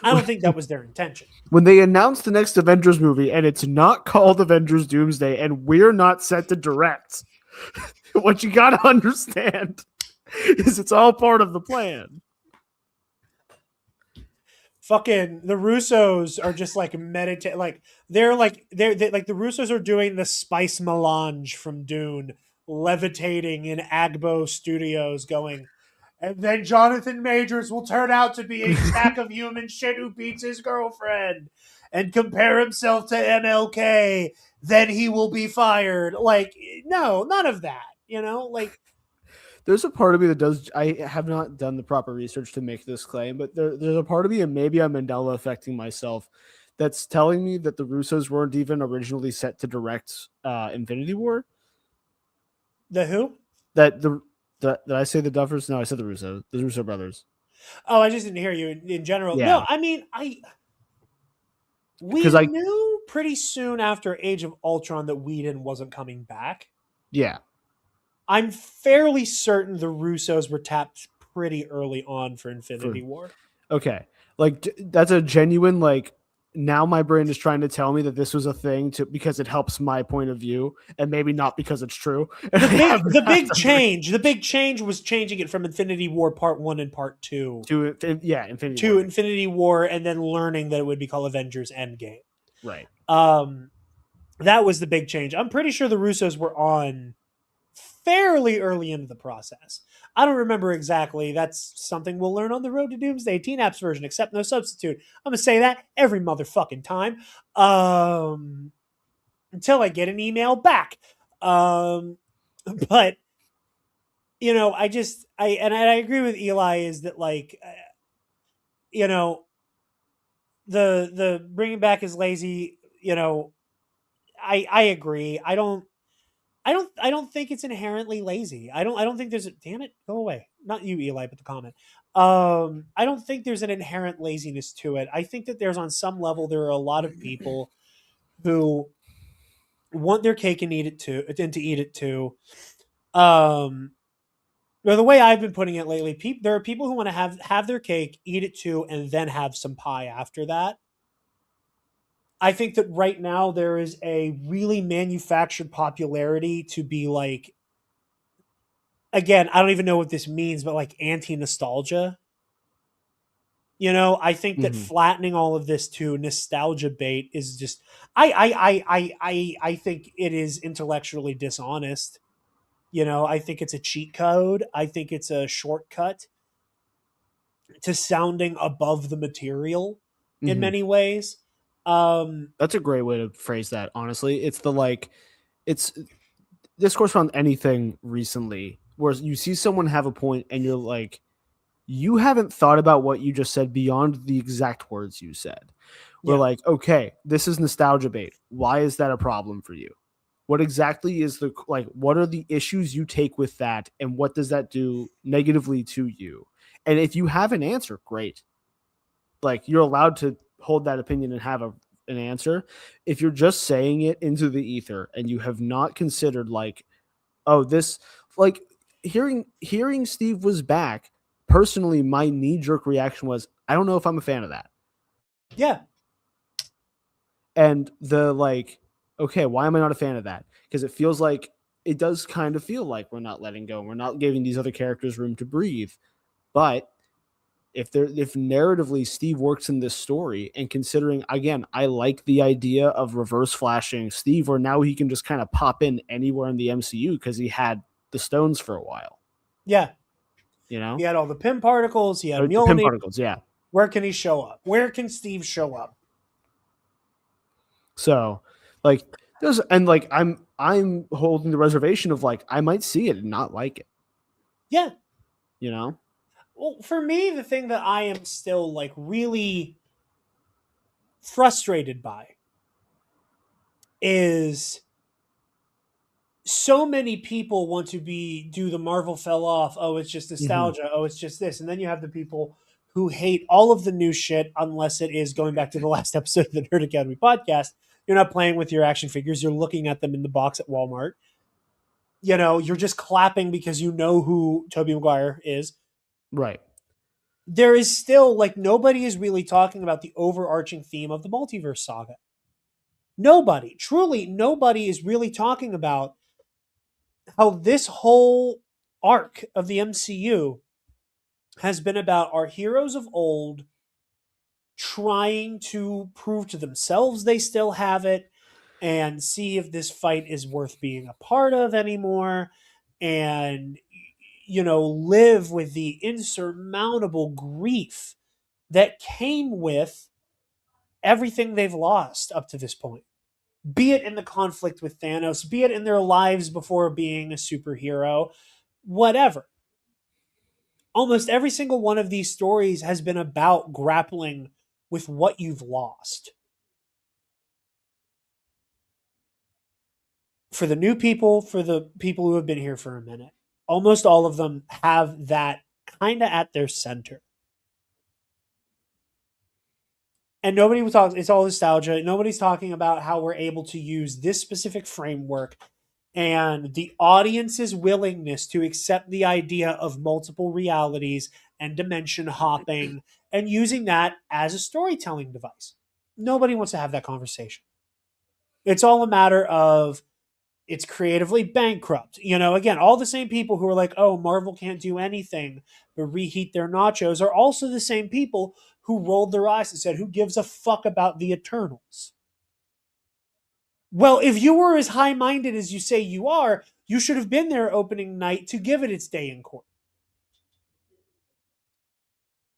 I don't think that was their intention. When they announced the next Avengers movie and it's not called Avengers Doomsday and we're not set to direct, what you got to understand is it's all part of the plan. Fucking the Russos are just like meditate, like they're like the Russos are doing the spice melange from Dune, levitating in Agbo Studios, going, and then Jonathan Majors will turn out to be a sack of human shit who beats his girlfriend and compare himself to MLK. Then he will be fired. Like, no, none of that. You know, like. There's a part of me that does. I have not done the proper research to make this claim, but there's a part of me, and maybe I'm Mandela affecting myself, that's telling me that the Russos weren't even originally set to direct Infinity War. The who? Did I say the Duffers? No, I said the Russo brothers. Oh, I just didn't hear you in general. Yeah. No, I mean, we knew pretty soon after Age of Ultron that Whedon wasn't coming back. Yeah. I'm fairly certain the Russos were tapped pretty early on for Infinity War. Okay. Like, that's a genuine, like, now my brain is trying to tell me that this was a thing because it helps my point of view and maybe not because it's true. The big change was changing it from Infinity War Part 1 and Part 2 to Infinity War, and then learning that it would be called Avengers Endgame. Right. That was the big change. I'm pretty sure the Russos were on fairly early into the process. I don't remember exactly. That's something we'll learn on the Road to Doomsday, TNAP's version, except no substitute. I'm going to say that every motherfucking time until I get an email back. But, you know, I agree with Eli is that, like, you know, the bringing back is lazy, you know, I agree. I don't think it's inherently lazy. I don't think there's damn it, go away. Not you, Eli, but the comment. I don't think there's an inherent laziness to it. I think that there's on some level there are a lot of people who want their cake and eat it too, and to eat it too. The way I've been putting it lately, there are people who want to have their cake, eat it too, and then have some pie after that. I think that right now there is a really manufactured popularity to be like, again, I don't even know what this means, but like anti-nostalgia. I think that Mhm. flattening all of this to nostalgia bait is just I think it is intellectually dishonest. I think it's a cheat code. I think it's a shortcut to sounding above the material in Mhm. many ways. That's a great way to phrase that. Honestly, it's the like, it's discourse around anything recently where you see someone have a point and you're like, you haven't thought about what you just said beyond the exact words you said. We're Yeah. like, okay, this is nostalgia bait. Why is that a problem for you? What exactly is what are the issues you take with that? And what does that do negatively to you? And if you have an answer, great. Like, you're allowed to hold that opinion and have an answer. If you're just saying it into the ether and you have not considered like, oh, this, like, hearing Steve was back, personally, my knee-jerk reaction was, I don't know if I'm a fan of that. Yeah. And the like, okay, why am I not a fan of that? Because it does kind of feel like we're not letting go. We're not giving these other characters room to breathe. But if narratively Steve works in this story, and considering, again, I like the idea of reverse flashing Steve, where now he can just kind of pop in anywhere in the MCU because he had the stones for a while. Yeah. He had all the Pym particles. He had the Pym Mjolnir. particles, yeah. Where can he show up? Where can Steve show up? So, like, there's, and like, I'm holding the reservation of like, I might see it and not like it. Yeah. Well, for me, the thing that I am still like really frustrated by is so many people want to do the Marvel fell off. Oh, it's just nostalgia. Mm-hmm. Oh, it's just this. And then you have the people who hate all of the new shit unless it is, going back to the last episode of the Nerd Academy podcast, you're not playing with your action figures. You're looking at them in the box at Walmart. You're just clapping because you know who Tobey Maguire is. Right. There is still, like, nobody is really talking about the overarching theme of the multiverse saga. Nobody, truly nobody is really talking about how this whole arc of the MCU has been about our heroes of old trying to prove to themselves they still have it and see if this fight is worth being a part of anymore, and live with the insurmountable grief that came with everything they've lost up to this point, be it in the conflict with Thanos, be it in their lives before being a superhero, whatever. Almost every single one of these stories has been about grappling with what you've lost. For the new people, for the people who have been here for a minute, almost all of them have that kind of at their center. And nobody talks, it's all nostalgia. Nobody's talking about how we're able to use this specific framework and the audience's willingness to accept the idea of multiple realities and dimension hopping and using that as a storytelling device. Nobody wants to have that conversation. It's all a matter of it's creatively bankrupt. Again, all the same people who are like, oh, Marvel can't do anything but reheat their nachos are also the same people who rolled their eyes and said, who gives a fuck about the Eternals? Well, if you were as high-minded as you say you are, you should have been there opening night to give it its day in court.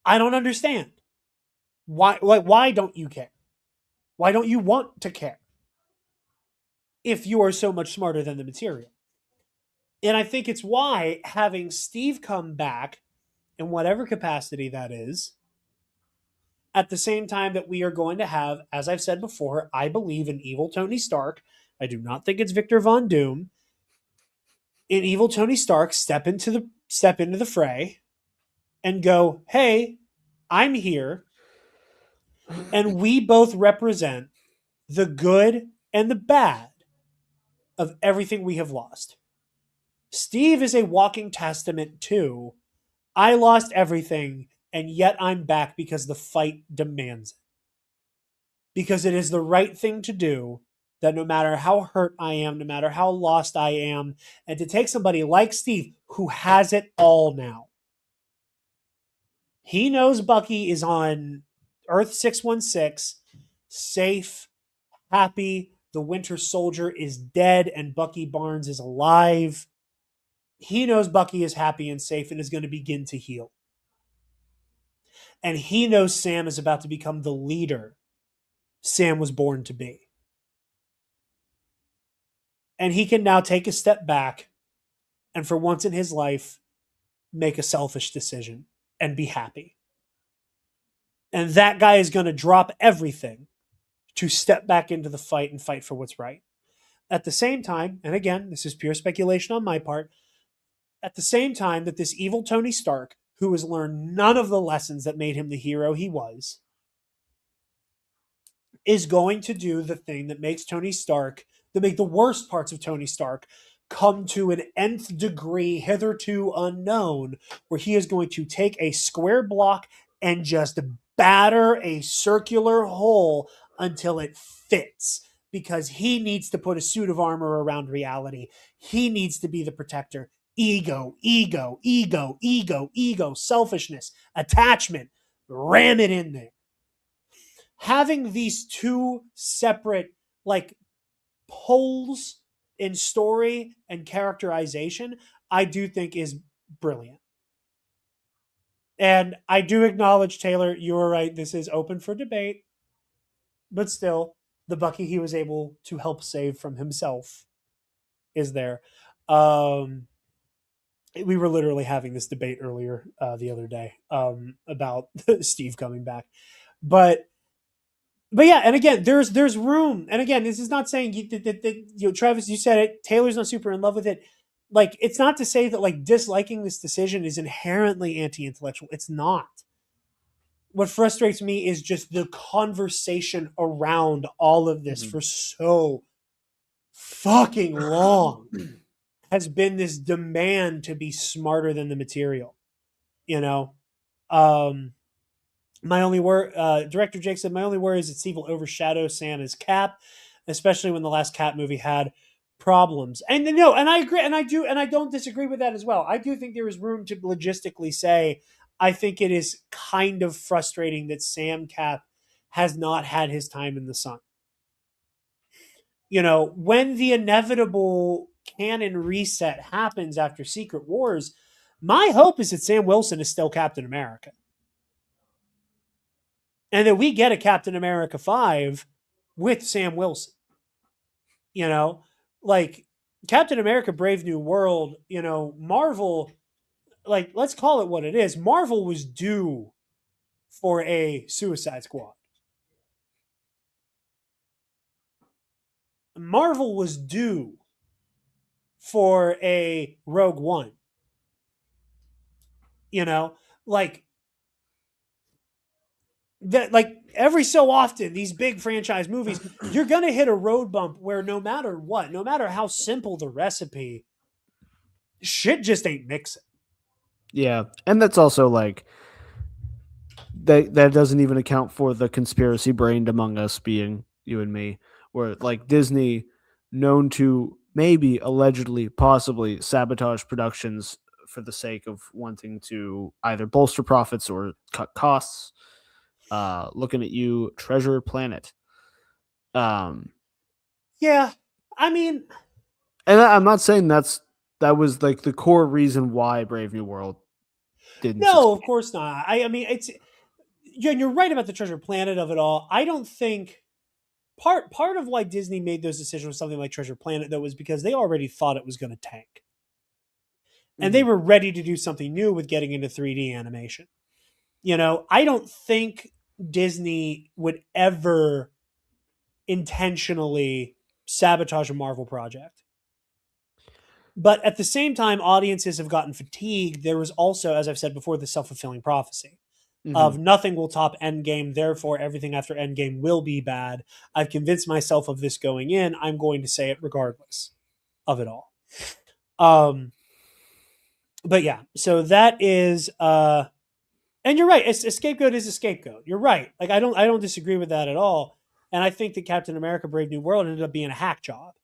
I don't understand. Why don't you care? Why don't you want to care? If you are so much smarter than the material. And I think it's why having Steve come back, in whatever capacity that is, at the same time that we are going to have, as I've said before, I believe in evil Tony Stark. I do not think it's Victor Von Doom. In evil Tony Stark step into the fray and go, hey, I'm here, and we both represent the good and the bad of everything we have lost. Steve is a walking testament to, I lost everything, and yet I'm back because the fight demands it. because it is the right thing to do, that no matter how hurt I am, no matter how lost I am, and to take somebody like Steve who has it all now. He knows Bucky is on Earth 616, safe, happy. The Winter Soldier is dead and Bucky Barnes is alive. He knows Bucky is happy and safe and is going to begin to heal. And he knows Sam is about to become the leader Sam was born to be. And he can now take a step back and for once in his life, make a selfish decision and be happy. And that guy is going to drop everything to step back into the fight and fight for what's right. At the same time, and again, this is pure speculation on my part, at the same time that this evil Tony Stark, who has learned none of the lessons that made him the hero he was, is going to do the thing that makes Tony Stark, that make the worst parts of Tony Stark come to an nth degree hitherto unknown, where he is going to take a square block and just batter a circular hole until it fits, because he needs to put a suit of armor around reality. He needs to be the protector. Ego, ego, ego, ego, ego, selfishness, attachment, ram it in there. Having these two separate poles in story and characterization, I do think is brilliant. And I do acknowledge, Taylor, you're right. This is open for debate, but still, the Bucky he was able to help save from himself is there. We were literally having this debate earlier the other day about Steve coming back, but yeah, and again, there's room, and again, this is not saying that Travis, you said it. Taylor's not super in love with it. It's not to say that disliking this decision is inherently anti-intellectual. It's not. What frustrates me is just the conversation around all of this for so fucking long has been this demand to be smarter than the material. My only worry, director Jake said, my only worry is that Steve will overshadow Sam as Cap, especially when the last Cap movie had problems. And no, and I agree, and I don't disagree with that as well. I do think there is room to logistically say, I think it is kind of frustrating that Sam Cap has not had his time in the sun. When the inevitable canon reset happens after Secret Wars, my hope is that Sam Wilson is still Captain America. And that we get a Captain America 5 with Sam Wilson. Captain America Brave New World, Marvel, let's call it what it is. Marvel was due for a Suicide Squad. Marvel was due for a Rogue One. That every so often, these big franchise movies, you're going to hit a road bump where no matter what, no matter how simple the recipe, shit just ain't mixing. Yeah. And that's also that doesn't even account for the conspiracy brained among us being you and me, where Disney, known to maybe allegedly, possibly sabotage productions for the sake of wanting to either bolster profits or cut costs. Looking at you, Treasure Planet. Yeah, I mean, and I'm not saying that was the core reason why Brave New World didn't. No, succeed. Of course not. I mean, you're right about the Treasure Planet of it all. I don't think part of why Disney made those decisions with something like Treasure Planet, though, was because they already thought it was going to tank. And they were ready to do something new with getting into 3D animation. I don't think Disney would ever intentionally sabotage a Marvel project. But at the same time, audiences have gotten fatigued. There was also, as I've said before, the self-fulfilling prophecy of nothing will top Endgame, therefore everything after Endgame will be bad. I've convinced myself of this going in. I'm going to say it regardless of it all. But yeah, so that is... and you're right. A scapegoat is a scapegoat. You're right. I don't disagree with that at all. And I think that Captain America: Brave New World ended up being a hack job.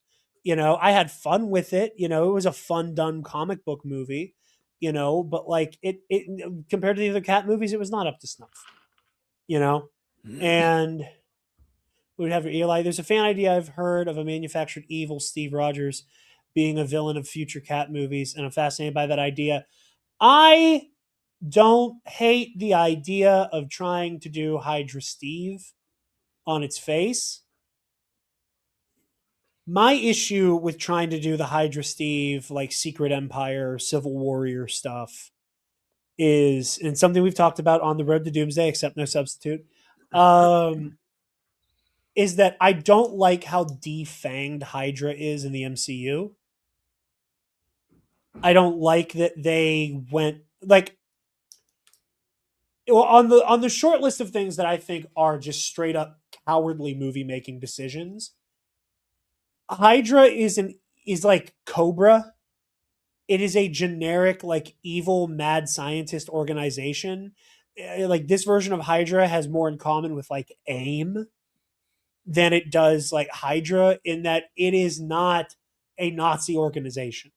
I had fun with it. It was a fun done comic book movie. But like it compared to the other Cat movies, it was not up to snuff. And we would have Eli. There's a fan idea I've heard of a manufactured evil Steve Rogers being a villain of future Cat movies, and I'm fascinated by that idea. I don't hate the idea of trying to do Hydra Steve on its face. My issue with trying to do the Hydra Steve, like Secret Empire, Civil Warrior stuff, is, and something we've talked about on the road to Doomsday, except no substitute, is that I don't like how defanged Hydra is in the MCU. I don't like that they went like, well, on the short list of things that I think are just straight up cowardly movie making decisions. Hydra is like Cobra. It is a generic, like, evil mad scientist organization. Like, this version of Hydra has more in common with like AIM than it does like Hydra, in that it is not a Nazi organization.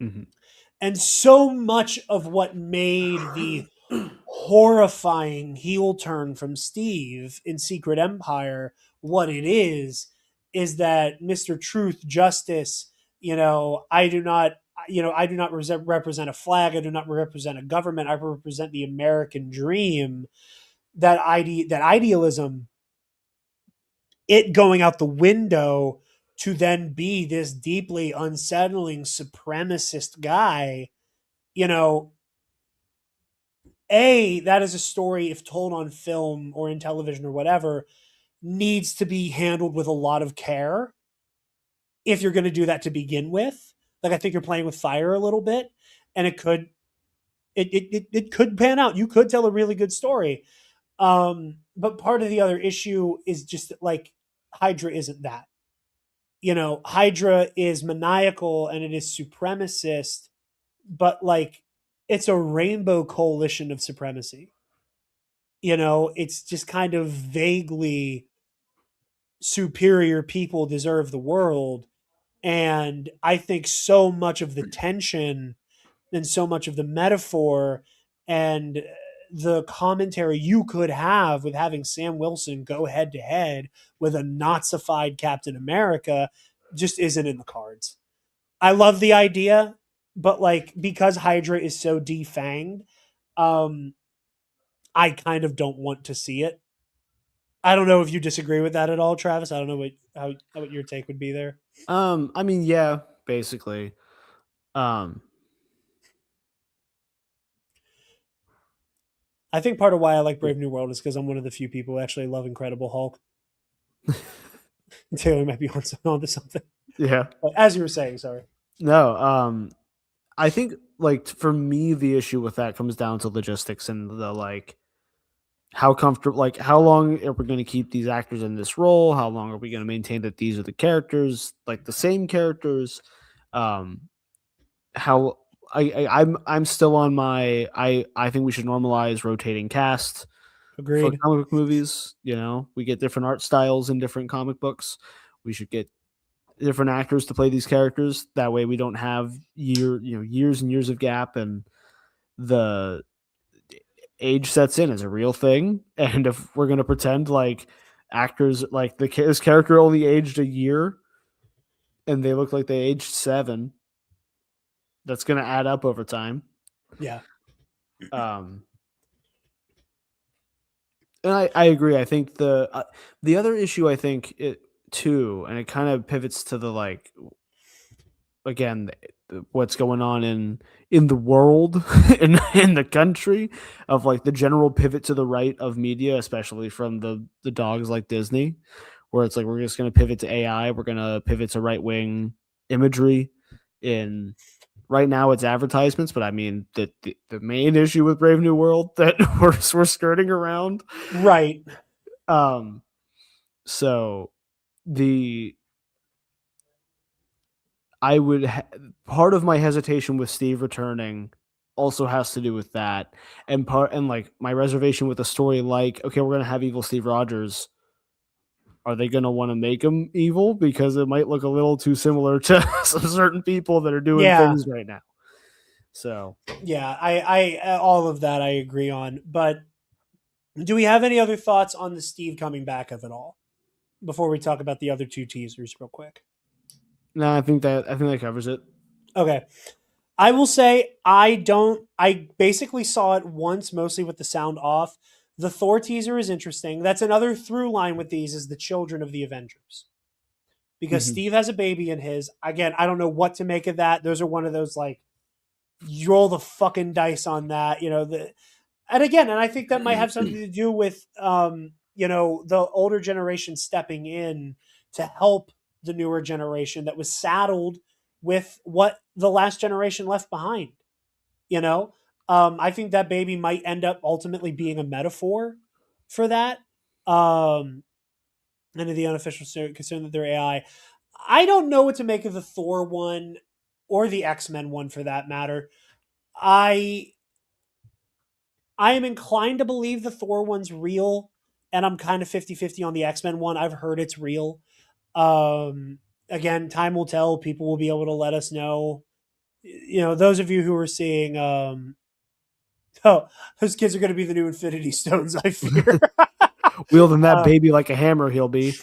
Mm-hmm. And so much of what made the horrifying heel turn from Steve in Secret Empire what it is that Mr. Truth, Justice, I do not represent a flag. I do not represent a government. I represent the American dream. That idealism, it going out the window to then be this deeply unsettling supremacist guy, that is a story, if told on film or in television or whatever, needs to be handled with a lot of care if you're going to do that to begin with. Like, I think you're playing with fire a little bit, and it could pan out. You could tell a really good story. But part of the other issue is just that, like, Hydra isn't that. Hydra is maniacal and it is supremacist, but like, it's a rainbow coalition of supremacy. It's just kind of vaguely superior people deserve the world. And I think so much of the tension and so much of the metaphor and the commentary you could have with having Sam Wilson go head to head with a Nazified Captain America just isn't in the cards. I love the idea, but like, because Hydra is so defanged, I kind of don't want to see it. I don't know if you disagree with that at all, Travis. I don't know what your take would be there. I mean, yeah, basically. I think part of why I like Brave New World is because I'm one of the few people who actually love Incredible Hulk. Taylor might be on to something. Yeah. But as you were saying, sorry. No, I think, like, for me, the issue with that comes down to logistics and the, like, how comfortable, like, how long are we going to keep these actors in this role? How long are we going to maintain that these are the characters, like the same characters? How I'm still on my, I think we should normalize rotating cast. Agreed. For comic book movies. We get different art styles in different comic books. We should get different actors to play these characters. That way we don't have years and years of gap, and the age sets in as a real thing. And if we're going to pretend like actors, like this character only aged a year and they look like they aged 7, that's going to add up over time. Yeah. And I agree. I think the other issue, I think it too, and it kind of pivots to the, like, again, what's going on in the world, in the country, of like the general pivot to the right of media, especially from the dogs like Disney, where it's like, we're just going to pivot to AI. We're going to pivot to right wing imagery. Right now it's advertisements, but I mean the main issue with Brave New World that we're skirting around. Right. So part of my hesitation with Steve returning also has to do with that. And like my reservation with a story like, okay, we're going to have evil Steve Rogers. are they going to want to make him evil because it might look a little too similar to some certain people that are doing things right now? So yeah, I all of that I agree on. But do we have any other thoughts on the Steve coming back of it all before we talk about the other two teasers real quick? no, I think that covers it. Okay. I will say I basically saw it once, mostly with the sound off. The Thor teaser is interesting. That's another through line with these is the children of the Avengers. Because Steve has a baby in his. Again, I don't know what to make of that. Those are one of those like you roll the fucking dice on that, and I think that might have something to do with the older generation stepping in to help the newer generation that was saddled with what the last generation left behind. I think that baby might end up ultimately being a metaphor for that. And the unofficial concern that they're AI. I don't know what to make of the Thor one or the X-Men one for that matter. I am inclined to believe the Thor one's real, and I'm kind of 50-50 on the X-Men one. I've heard it's real. Again, time will tell. People will be able to let us know. Those of you who are seeing, those kids are going to be the new Infinity Stones, I fear. Wielding that baby like a hammer, he'll be.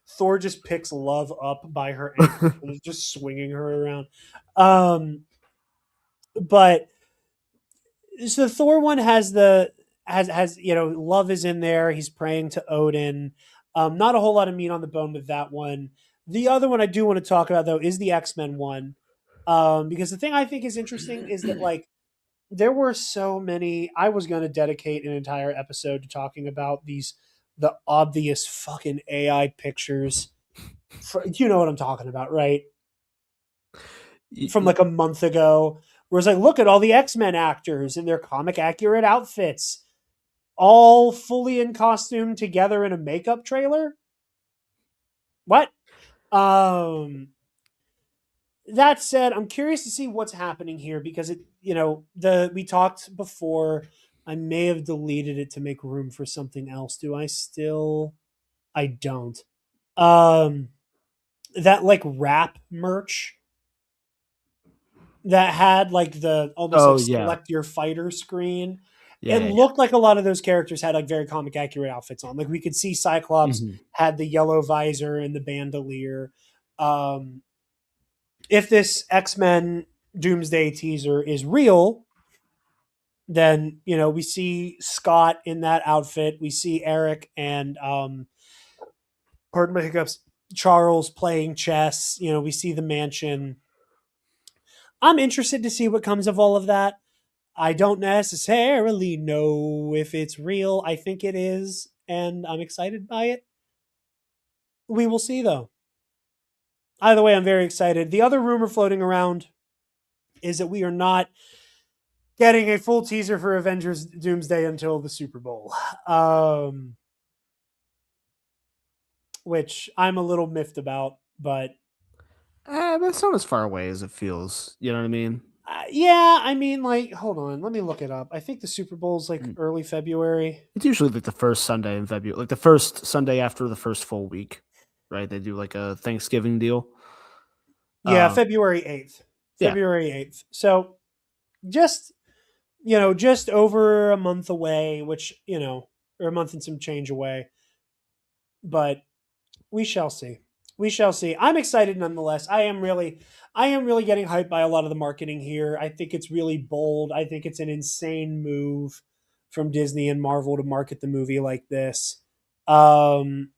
Thor just picks Love up by her ankle and is just swinging her around. But so the Thor one has Love is in there. He's praying to Odin. Not a whole lot of meat on the bone with that one. The other one I do want to talk about though is the X-Men one. Because the thing I think is interesting is that like there were so many. I was going to dedicate an entire episode to talking about the obvious fucking AI pictures. You know what I'm talking about, right? From like a month ago, where it's like, look at all the X-Men actors in their comic accurate outfits, all fully in costume together in a makeup trailer. What? That said, I'm curious to see what's happening here because we talked before. I may have deleted it to make room for something else. Do I still? I don't. That like rap merch that had like the almost select your fighter screen. It looked like a lot of those characters had like very comic accurate outfits on. Like we could see Cyclops had the yellow visor and the bandolier. If this X-Men Doomsday teaser is real, then we see Scott in that outfit. We see Eric and pardon my hiccups, Charles playing chess. We see the mansion. I'm interested to see what comes of all of that. I don't necessarily know if it's real. I think it is, and I'm excited by it. We will see, though. Either way, I'm very excited. The other rumor floating around is that we are not getting a full teaser for Avengers Doomsday until the Super Bowl. Which I'm a little miffed about, but... that's not as far away as it feels. You know what I mean? Yeah, I mean, like, hold on. Let me look it up. I think the Super Bowl's like early February. It's usually like the first Sunday in February, like the first Sunday after the first full week, right? They do like a Thanksgiving deal. Yeah, February 8th. February 8th. So just over a month away, which, or a month and some change away. But we shall see. We shall see. I'm excited nonetheless. I am really getting hyped by a lot of the marketing here. I think it's really bold. I think it's an insane move from Disney and Marvel to market the movie like this. I'm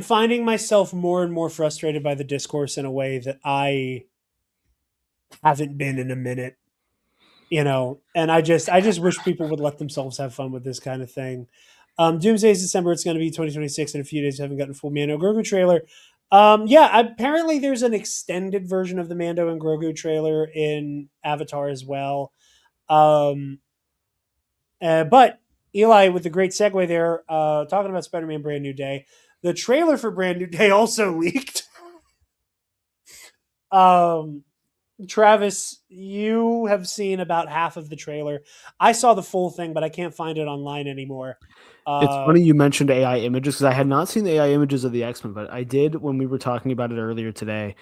finding myself more and more frustrated by the discourse in a way that I haven't been in a minute. And I just wish people would let themselves have fun with this kind of thing. Doomsday is December. It's going to be 2026 in a few days. I haven't gotten a full Mando Grogu trailer. Apparently there's an extended version of the Mando and Grogu trailer in Avatar as well. But Eli, with the great segue there, talking about Spider-Man Brand New Day, the trailer for Brand New Day also leaked. Travis, you have seen about half of the trailer. I saw the full thing, but I can't find it online anymore. It's funny you mentioned AI images because I had not seen the AI images of the X-Men, but I did when we were talking about it earlier today.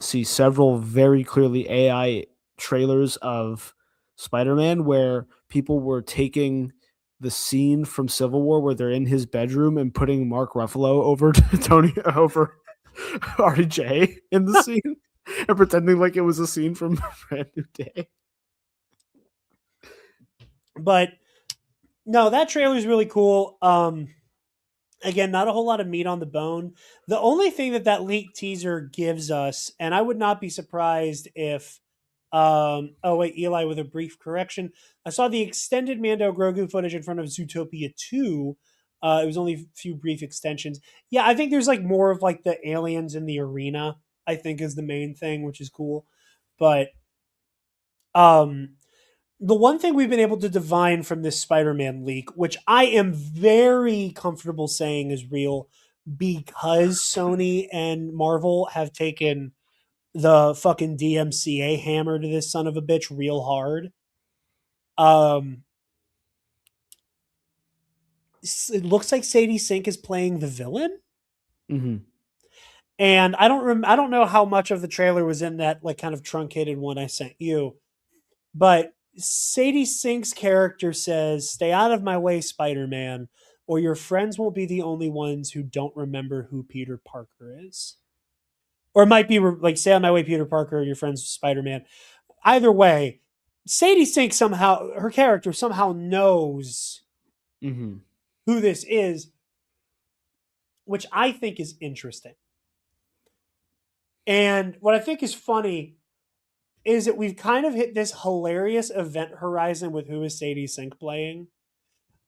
See several very clearly AI trailers of Spider-Man where people were taking the scene from Civil War where they're in his bedroom and putting Mark Ruffalo over to Tony over RJ in the scene and pretending like it was a scene from Brand New Day. But no, that trailer is really cool. Again, not a whole lot of meat on the bone. The only thing that leaked teaser gives us, and I would not be surprised if oh wait, Eli with a brief correction. I saw the extended Mando Grogu footage in front of Zootopia 2. It was only a few brief extensions. Yeah, I think there's like more of like the aliens in the arena, I think is the main thing, which is cool. But um the one thing we've been able to divine from this Spider-Man leak, which I am very comfortable saying is real because Sony and Marvel have taken the fucking DMCA hammer to this son of a bitch real hard. It looks like Sadie Sink is playing the villain. Mm-hmm. And I don't know how much of the trailer was in that like kind of truncated one I sent you. But Sadie Sink's character says, "Stay out of my way, Spider-Man, or your friends won't be the only ones who don't remember who Peter Parker is." Or it might be like, "Stay out of my way, Peter Parker, or your friends Spider-Man." Either way, Sadie Sink somehow, her character somehow knows Mm-hmm. who this is, which I think is interesting. And what I think is funny is that we've kind of hit this hilarious event horizon with who is Sadie Sink playing.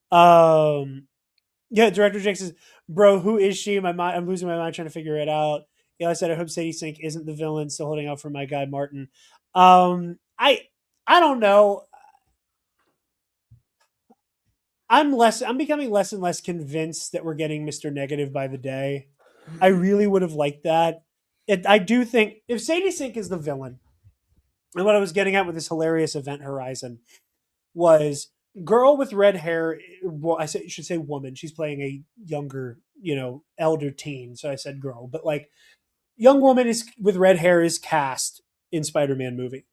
Yeah, director Jake says, "Bro, who is she? I'm losing my mind trying to figure it out." Yeah, I said, "I hope Sadie Sink isn't the villain." Still holding out for my guy Martin. I don't know. I'm becoming less and less convinced that we're getting Mr. Negative by the day. I really would have liked that. I do think if Sadie Sink is the villain, and what I was getting at with this hilarious event horizon was girl with red hair. Well, should say woman. She's playing a younger, elder teen. So I said girl, but like young woman is with red hair is cast in Spider-Man movie.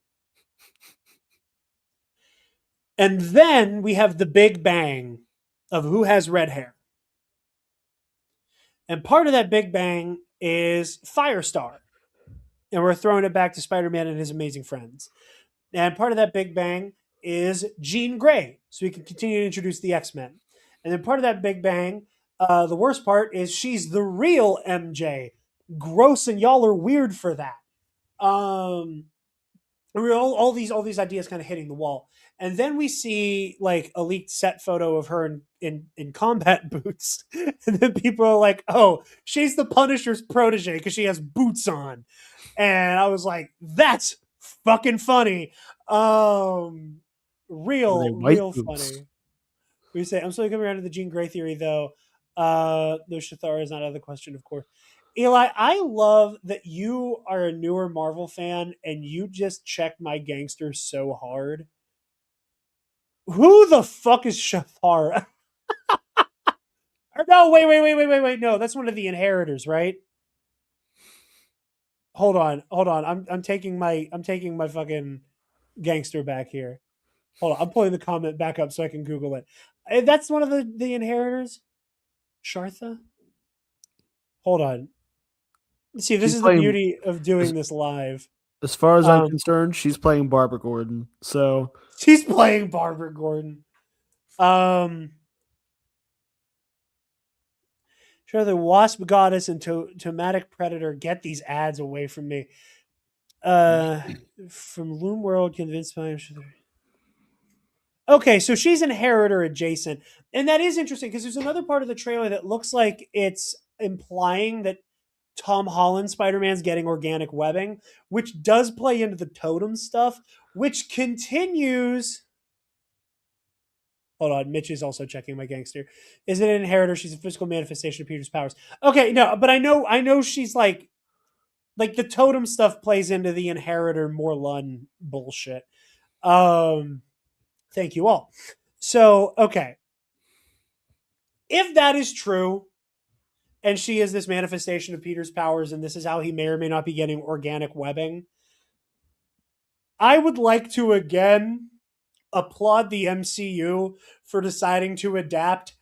And then we have the big bang of who has red hair. And part of that big bang is Firestar. And we're throwing it back to Spider-Man and his amazing friends. And part of that big bang is Jean Grey, so we can continue to introduce the X-Men. And then part of that big bang, the worst part is she's the real MJ. Gross, and y'all are weird for that. All these ideas kind of hitting the wall. And then we see like a leaked set photo of her in combat boots. And then people are like, "Oh, she's the Punisher's protege because she has boots on." And I was like, "That's fucking funny." Real boots? funny. We say, I'm slowly coming around to the Jean Grey theory, though. No, Shathara is not out of the question, of course. Eli, I love that you are a newer Marvel fan and you just check my gangster so hard. Who the fuck is Shathara? No, wait. No, that's one of the inheritors, right? Hold on. I'm taking my fucking gangster back here. Hold on, I'm pulling the comment back up so I can Google it. That's one of the inheritors. Shartha? Hold on. See, this She's is the playing- beauty of doing this live. As far as I'm concerned, she's playing Barbara Gordon. So She's playing Barbara Gordon. Sure, the Wasp Goddess and Tomatic Predator, get these ads away from me. From Loom World, convinced by. Okay, so she's inheritor adjacent. And that is interesting because there's another part of the trailer that looks like it's implying that Tom Holland Spider-Man's getting organic webbing, which does play into the totem stuff, which continues. Hold on, Mitch is also checking my gangster. Is it an inheritor? She's a physical manifestation of Peter's powers. Okay, no, but I know she's like like the totem stuff plays into the inheritor Morlun bullshit. Thank you all. So, okay. If that is true, and she is this manifestation of Peter's powers, and this is how he may or may not be getting organic webbing, I would like to again applaud the MCU for deciding to adapt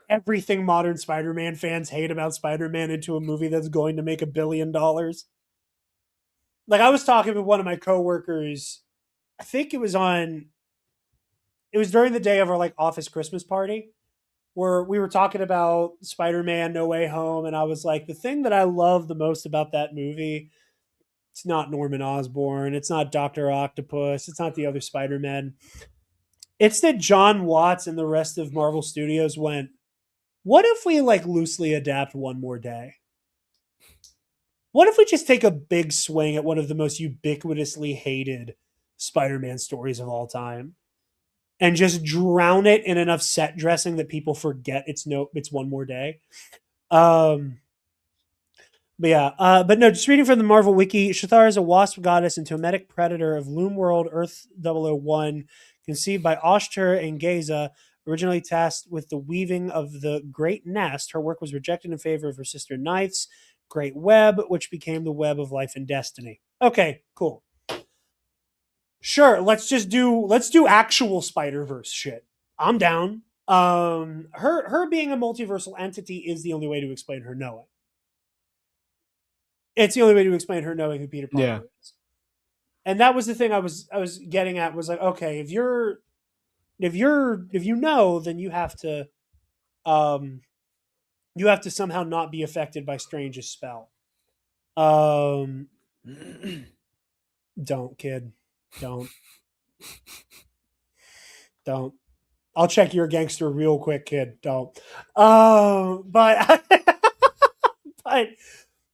everything modern Spider-Man fans hate about Spider-Man into a movie that's going to make $1 billion. Like, I was talking with one of my coworkers, I think it was during the day of our like office Christmas party, where we were talking about Spider-Man No Way Home, and I was like, the thing that I love the most about that movie, it's not Norman Osborn, it's not Dr. Octopus, it's not the other Spider-Man. It's that John Watts and the rest of Marvel Studios went, what if we like loosely adapt One More Day? What if we just take a big swing at one of the most ubiquitously hated Spider-Man stories of all time and just drown it in enough set dressing that people forget it's One More Day? But yeah, but no, just reading from the Marvel Wiki, Shathar is a wasp goddess and tometic predator of Loom World Earth 001, conceived by Oshtur and Geza, originally tasked with the weaving of the Great Nest. Her work was rejected in favor of her sister Ninth's Great Web, which became the Web of Life and Destiny. Okay, cool. Sure, let's do actual Spider-Verse shit. I'm down. Her being a multiversal entity is the only way to explain her knowing. It's the only way to explain her knowing who Peter Parker is. And that was the thing I was getting at, was like, okay, if you know, then you have to somehow not be affected by Strange's spell. Don't, kid. Don't. I'll check your gangster real quick, kid. Don't. But but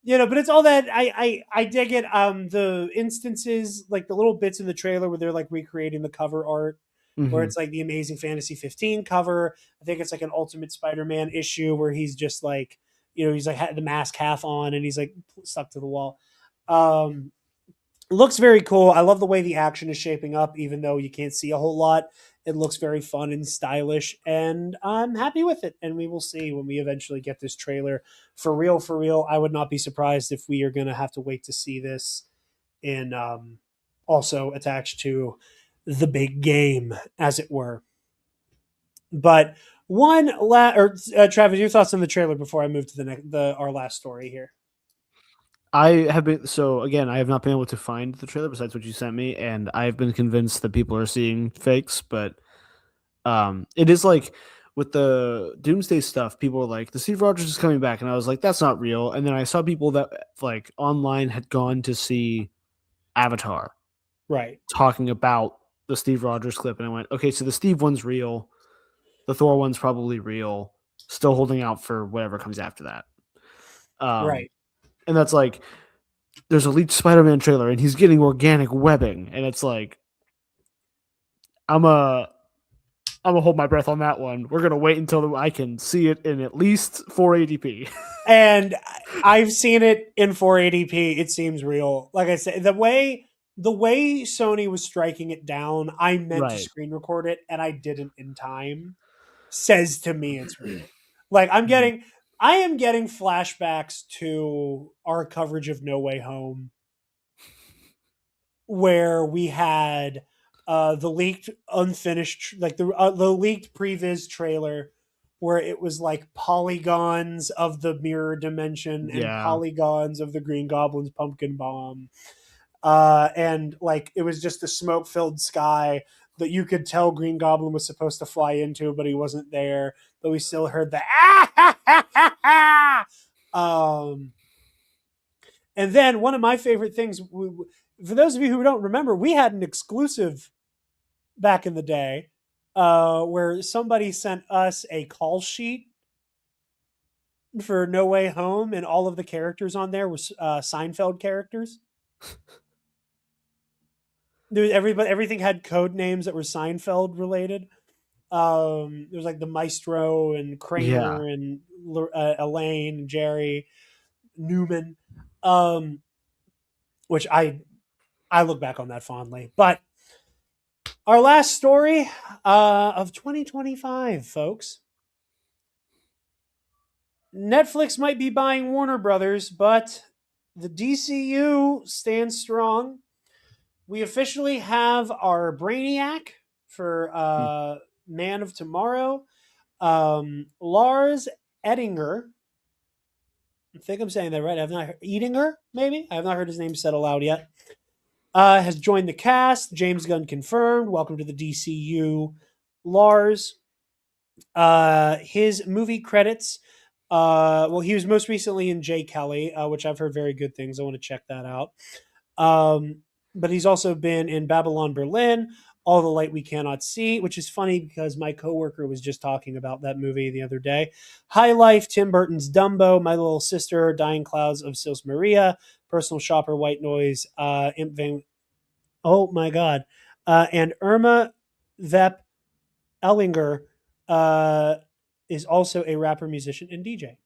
but it's all that I dig it. The instances, like the little bits in the trailer where they're like recreating the cover art, where it's like the Amazing Fantasy 15 cover. I think it's like an Ultimate Spider-Man issue where he's just like, he's like had the mask half on and he's like stuck to the wall. Looks very cool. I love the way the action is shaping up, even though you can't see a whole lot. It looks very fun and stylish, and I'm happy with it. And we will see when we eventually get this trailer. For real, I would not be surprised if we are going to have to wait to see this in also attached to the big game, as it were. But Travis, your thoughts on the trailer before I move to our last story here. I have not been able to find the trailer besides what you sent me, and I've been convinced that people are seeing fakes, but it is like with the Doomsday stuff, people were like, the Steve Rogers is coming back, and I was like, that's not real. And then I saw people that like online had gone to see Avatar, right, talking about the Steve Rogers clip, and I went, okay, so the Steve one's real, the Thor one's probably real, still holding out for whatever comes after that. Right. And that's like, there's a leaked Spider-Man trailer and he's getting organic webbing. And it's like, I'm going to hold my breath on that one. We're going to wait until I can see it in at least 480p. And I've seen it in 480p. It seems real. Like I said, the way Sony was striking it down, I meant to screen record it and I didn't in time, says to me it's real. Like I am getting flashbacks to our coverage of No Way Home, where we had the leaked unfinished, like the leaked previs trailer, where it was like polygons of the mirror dimension and polygons of the Green Goblin's pumpkin bomb, and like it was just a smoke-filled sky that you could tell Green Goblin was supposed to fly into, but he wasn't there. But we still heard the and then one of my favorite things, for those of you who don't remember, we had an exclusive back in the day where somebody sent us a call sheet for No Way Home, and all of the characters on there were Seinfeld characters. Everything had code names that were Seinfeld related. There was like the Maestro and Kramer and Elaine and Jerry Newman. which I look back on that fondly. But our last story of 2025, folks. Netflix might be buying Warner Brothers, but the DCU stands strong. We officially have our Brainiac for Man of Tomorrow. Lars Ettinger. I think I'm saying that right. I've not heard Edinger, maybe. I have not heard his name said aloud yet. Has joined the cast. James Gunn confirmed. Welcome to the DCU, Lars. His movie credits. Well, he was most recently in Jay Kelly, which I've heard very good things. I want to check that out. But he's also been in Babylon Berlin, All the Light We Cannot See, which is funny because my coworker was just talking about that movie the other day. High Life, Tim Burton's Dumbo, My Little Sister, Dying Clouds of Sils Maria, Personal Shopper, White Noise, Imp Van... Oh my God. And Irma Vep Ellinger is also a rapper, musician, and DJ.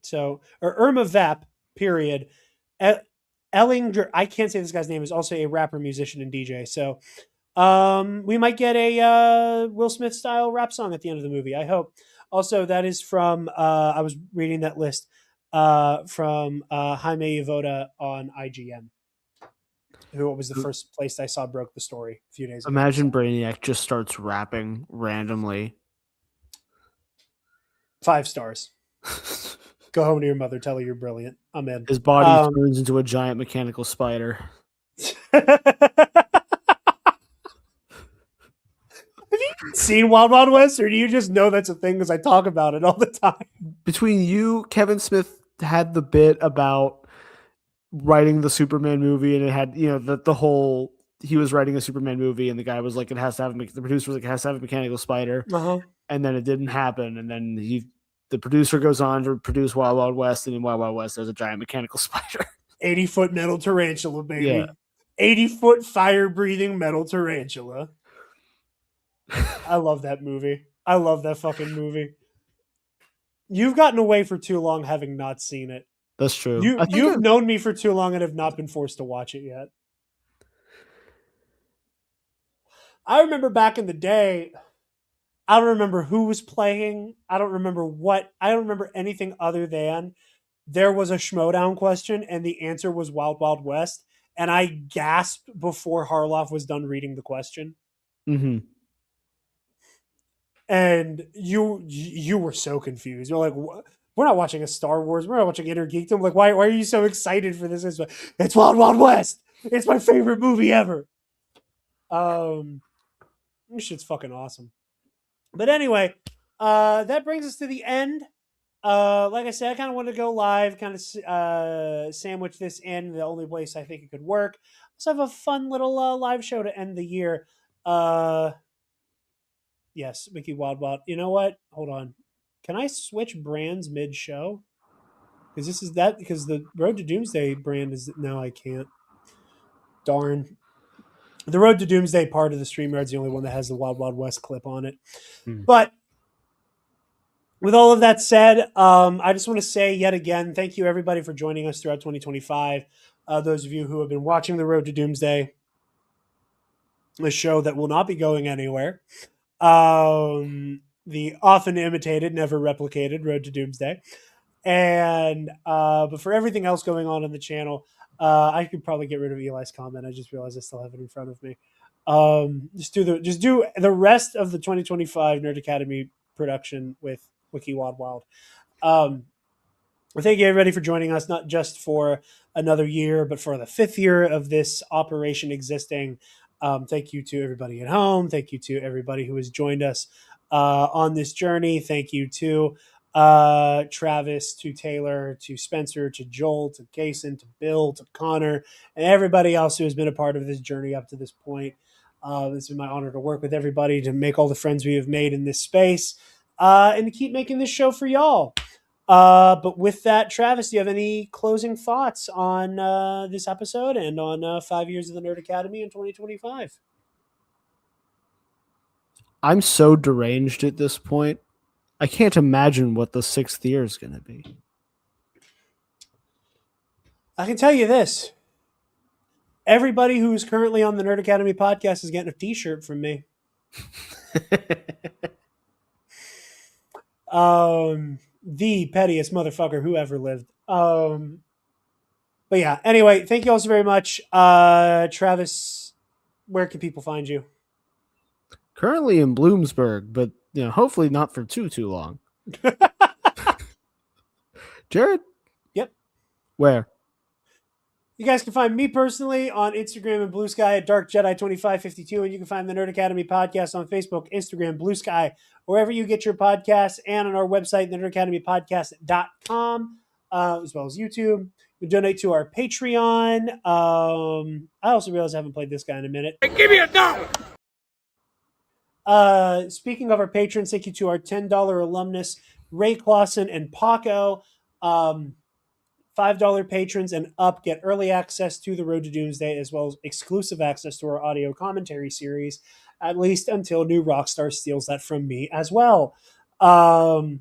So, or Irma Vep, period. Ellinger, I can't say this guy's name, is also a rapper, musician, and DJ. So, we might get a Will Smith style rap song at the end of the movie. I hope. Also, that is from I was reading that list from Jaime Yavoda on IGN, who was the first place I saw broke the story a few days ago. Imagine Brainiac just starts rapping randomly. 5 stars. Go home to your mother. Tell her you're brilliant. I'm in. His body turns into a giant mechanical spider. Have you seen Wild Wild West, or do you just know that's a thing because I talk about it all the time? Between you, Kevin Smith had the bit about writing the Superman movie, and it had, you know, the whole, he was writing a Superman movie, and the guy was like, it has to have, the producer was like, it has to have a mechanical spider. And then it didn't happen. And then the producer goes on to produce Wild Wild West, and in Wild Wild West, there's a giant mechanical spider. 80-foot metal tarantula, baby. Yeah. 80-foot fire-breathing metal tarantula. I love that movie. I love that fucking movie. You've gotten away for too long having not seen it. That's true. You've known me for too long and have not been forced to watch it yet. I remember back in the day, I don't remember who was playing. I don't remember what. I don't remember anything other than there was a Schmodown question and the answer was Wild Wild West. And I gasped before Harloff was done reading the question. Mm-hmm. And you were so confused. You're like, we're not watching a Star Wars. We're not watching Inner Geekdom. Like, why are you so excited for this? It's Wild Wild West. It's my favorite movie ever. This shit's fucking awesome. But anyway, that brings us to the end. Like I said, I kind of wanted to go live, kind of sandwich this in the only place I think it could work. Let's have a fun little live show to end the year. Yes, Mickey Wild Wild. You know what? Hold on. Can I switch brands mid-show? Because the Road to Doomsday brand is... No, I can't. Darn. The Road to Doomsday part of the StreamYard's the only one that has the Wild Wild West clip on it. But with all of that said, I just want to say yet again, thank you everybody for joining us throughout 2025. Those of you who have been watching the Road to Doomsday, a show that will not be going anywhere. The often imitated, never replicated Road to Doomsday. And but for everything else going on the channel, I could probably get rid of Eli's comment. I just realized I still have it in front of me. Just do the rest of the 2025 Nerd Academy production with Wiki Wild Wild. Thank you everybody for joining us, not just for another year, but for the 5th year of this operation existing. Thank you to everybody at home. Thank you to everybody who has joined us on this journey. Thank you to Travis, to Taylor, to Spencer, to Joel, to Kason, to Bill, to Connor, and everybody else who has been a part of this journey up to this point. It's been my honor to work with everybody, to make all the friends we have made in this space, and to keep making this show for y'all. But with that, Travis, do you have any closing thoughts on this episode and on 5 years of the Nerd Academy in 2025? I'm so deranged at this point. I can't imagine what the 6th year is going to be. I can tell you this. Everybody who's currently on the Nerd Academy podcast is getting a t-shirt from me. The pettiest motherfucker who ever lived. But yeah, anyway, thank you all so very much. Travis, where can people find you? Currently in Bloomsburg, but hopefully not for too long. Jared? Yep. Where? You guys can find me personally on Instagram and Blue Sky at Dark Jedi 2552, and you can find the Nerd Academy podcast on Facebook, Instagram, Blue Sky, wherever you get your podcasts, and on our website, thenerdacademypodcast.com, as well as YouTube. You can donate to our Patreon. I also realize I haven't played this guy in a minute. Hey, give me $1. Speaking of our patrons, thank you to our $10 alumnus, Ray Clausen and Paco. $5 patrons and up get early access to the Road to Doomsday, as well as exclusive access to our audio commentary series, at least until New Rockstar steals that from me as well. But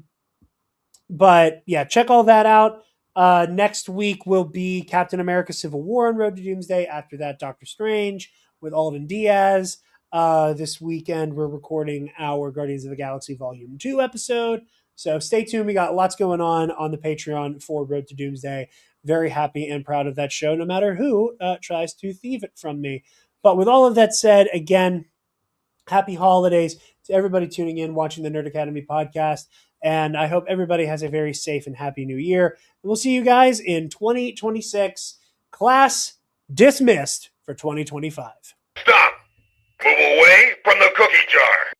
yeah, check all that out. Next week will be Captain America Civil War on Road to Doomsday. After that, Doctor Strange with Alden Diaz. This weekend, we're recording our Guardians of the Galaxy Volume 2 episode. So stay tuned. We got lots going on the Patreon for Road to Doomsday. Very happy and proud of that show, no matter who tries to thieve it from me. But with all of that said, again, happy holidays to everybody tuning in, watching the Nerd Academy podcast. And I hope everybody has a very safe and happy new year. And we'll see you guys in 2026. Class dismissed for 2025. Stop! Move away from the cookie jar.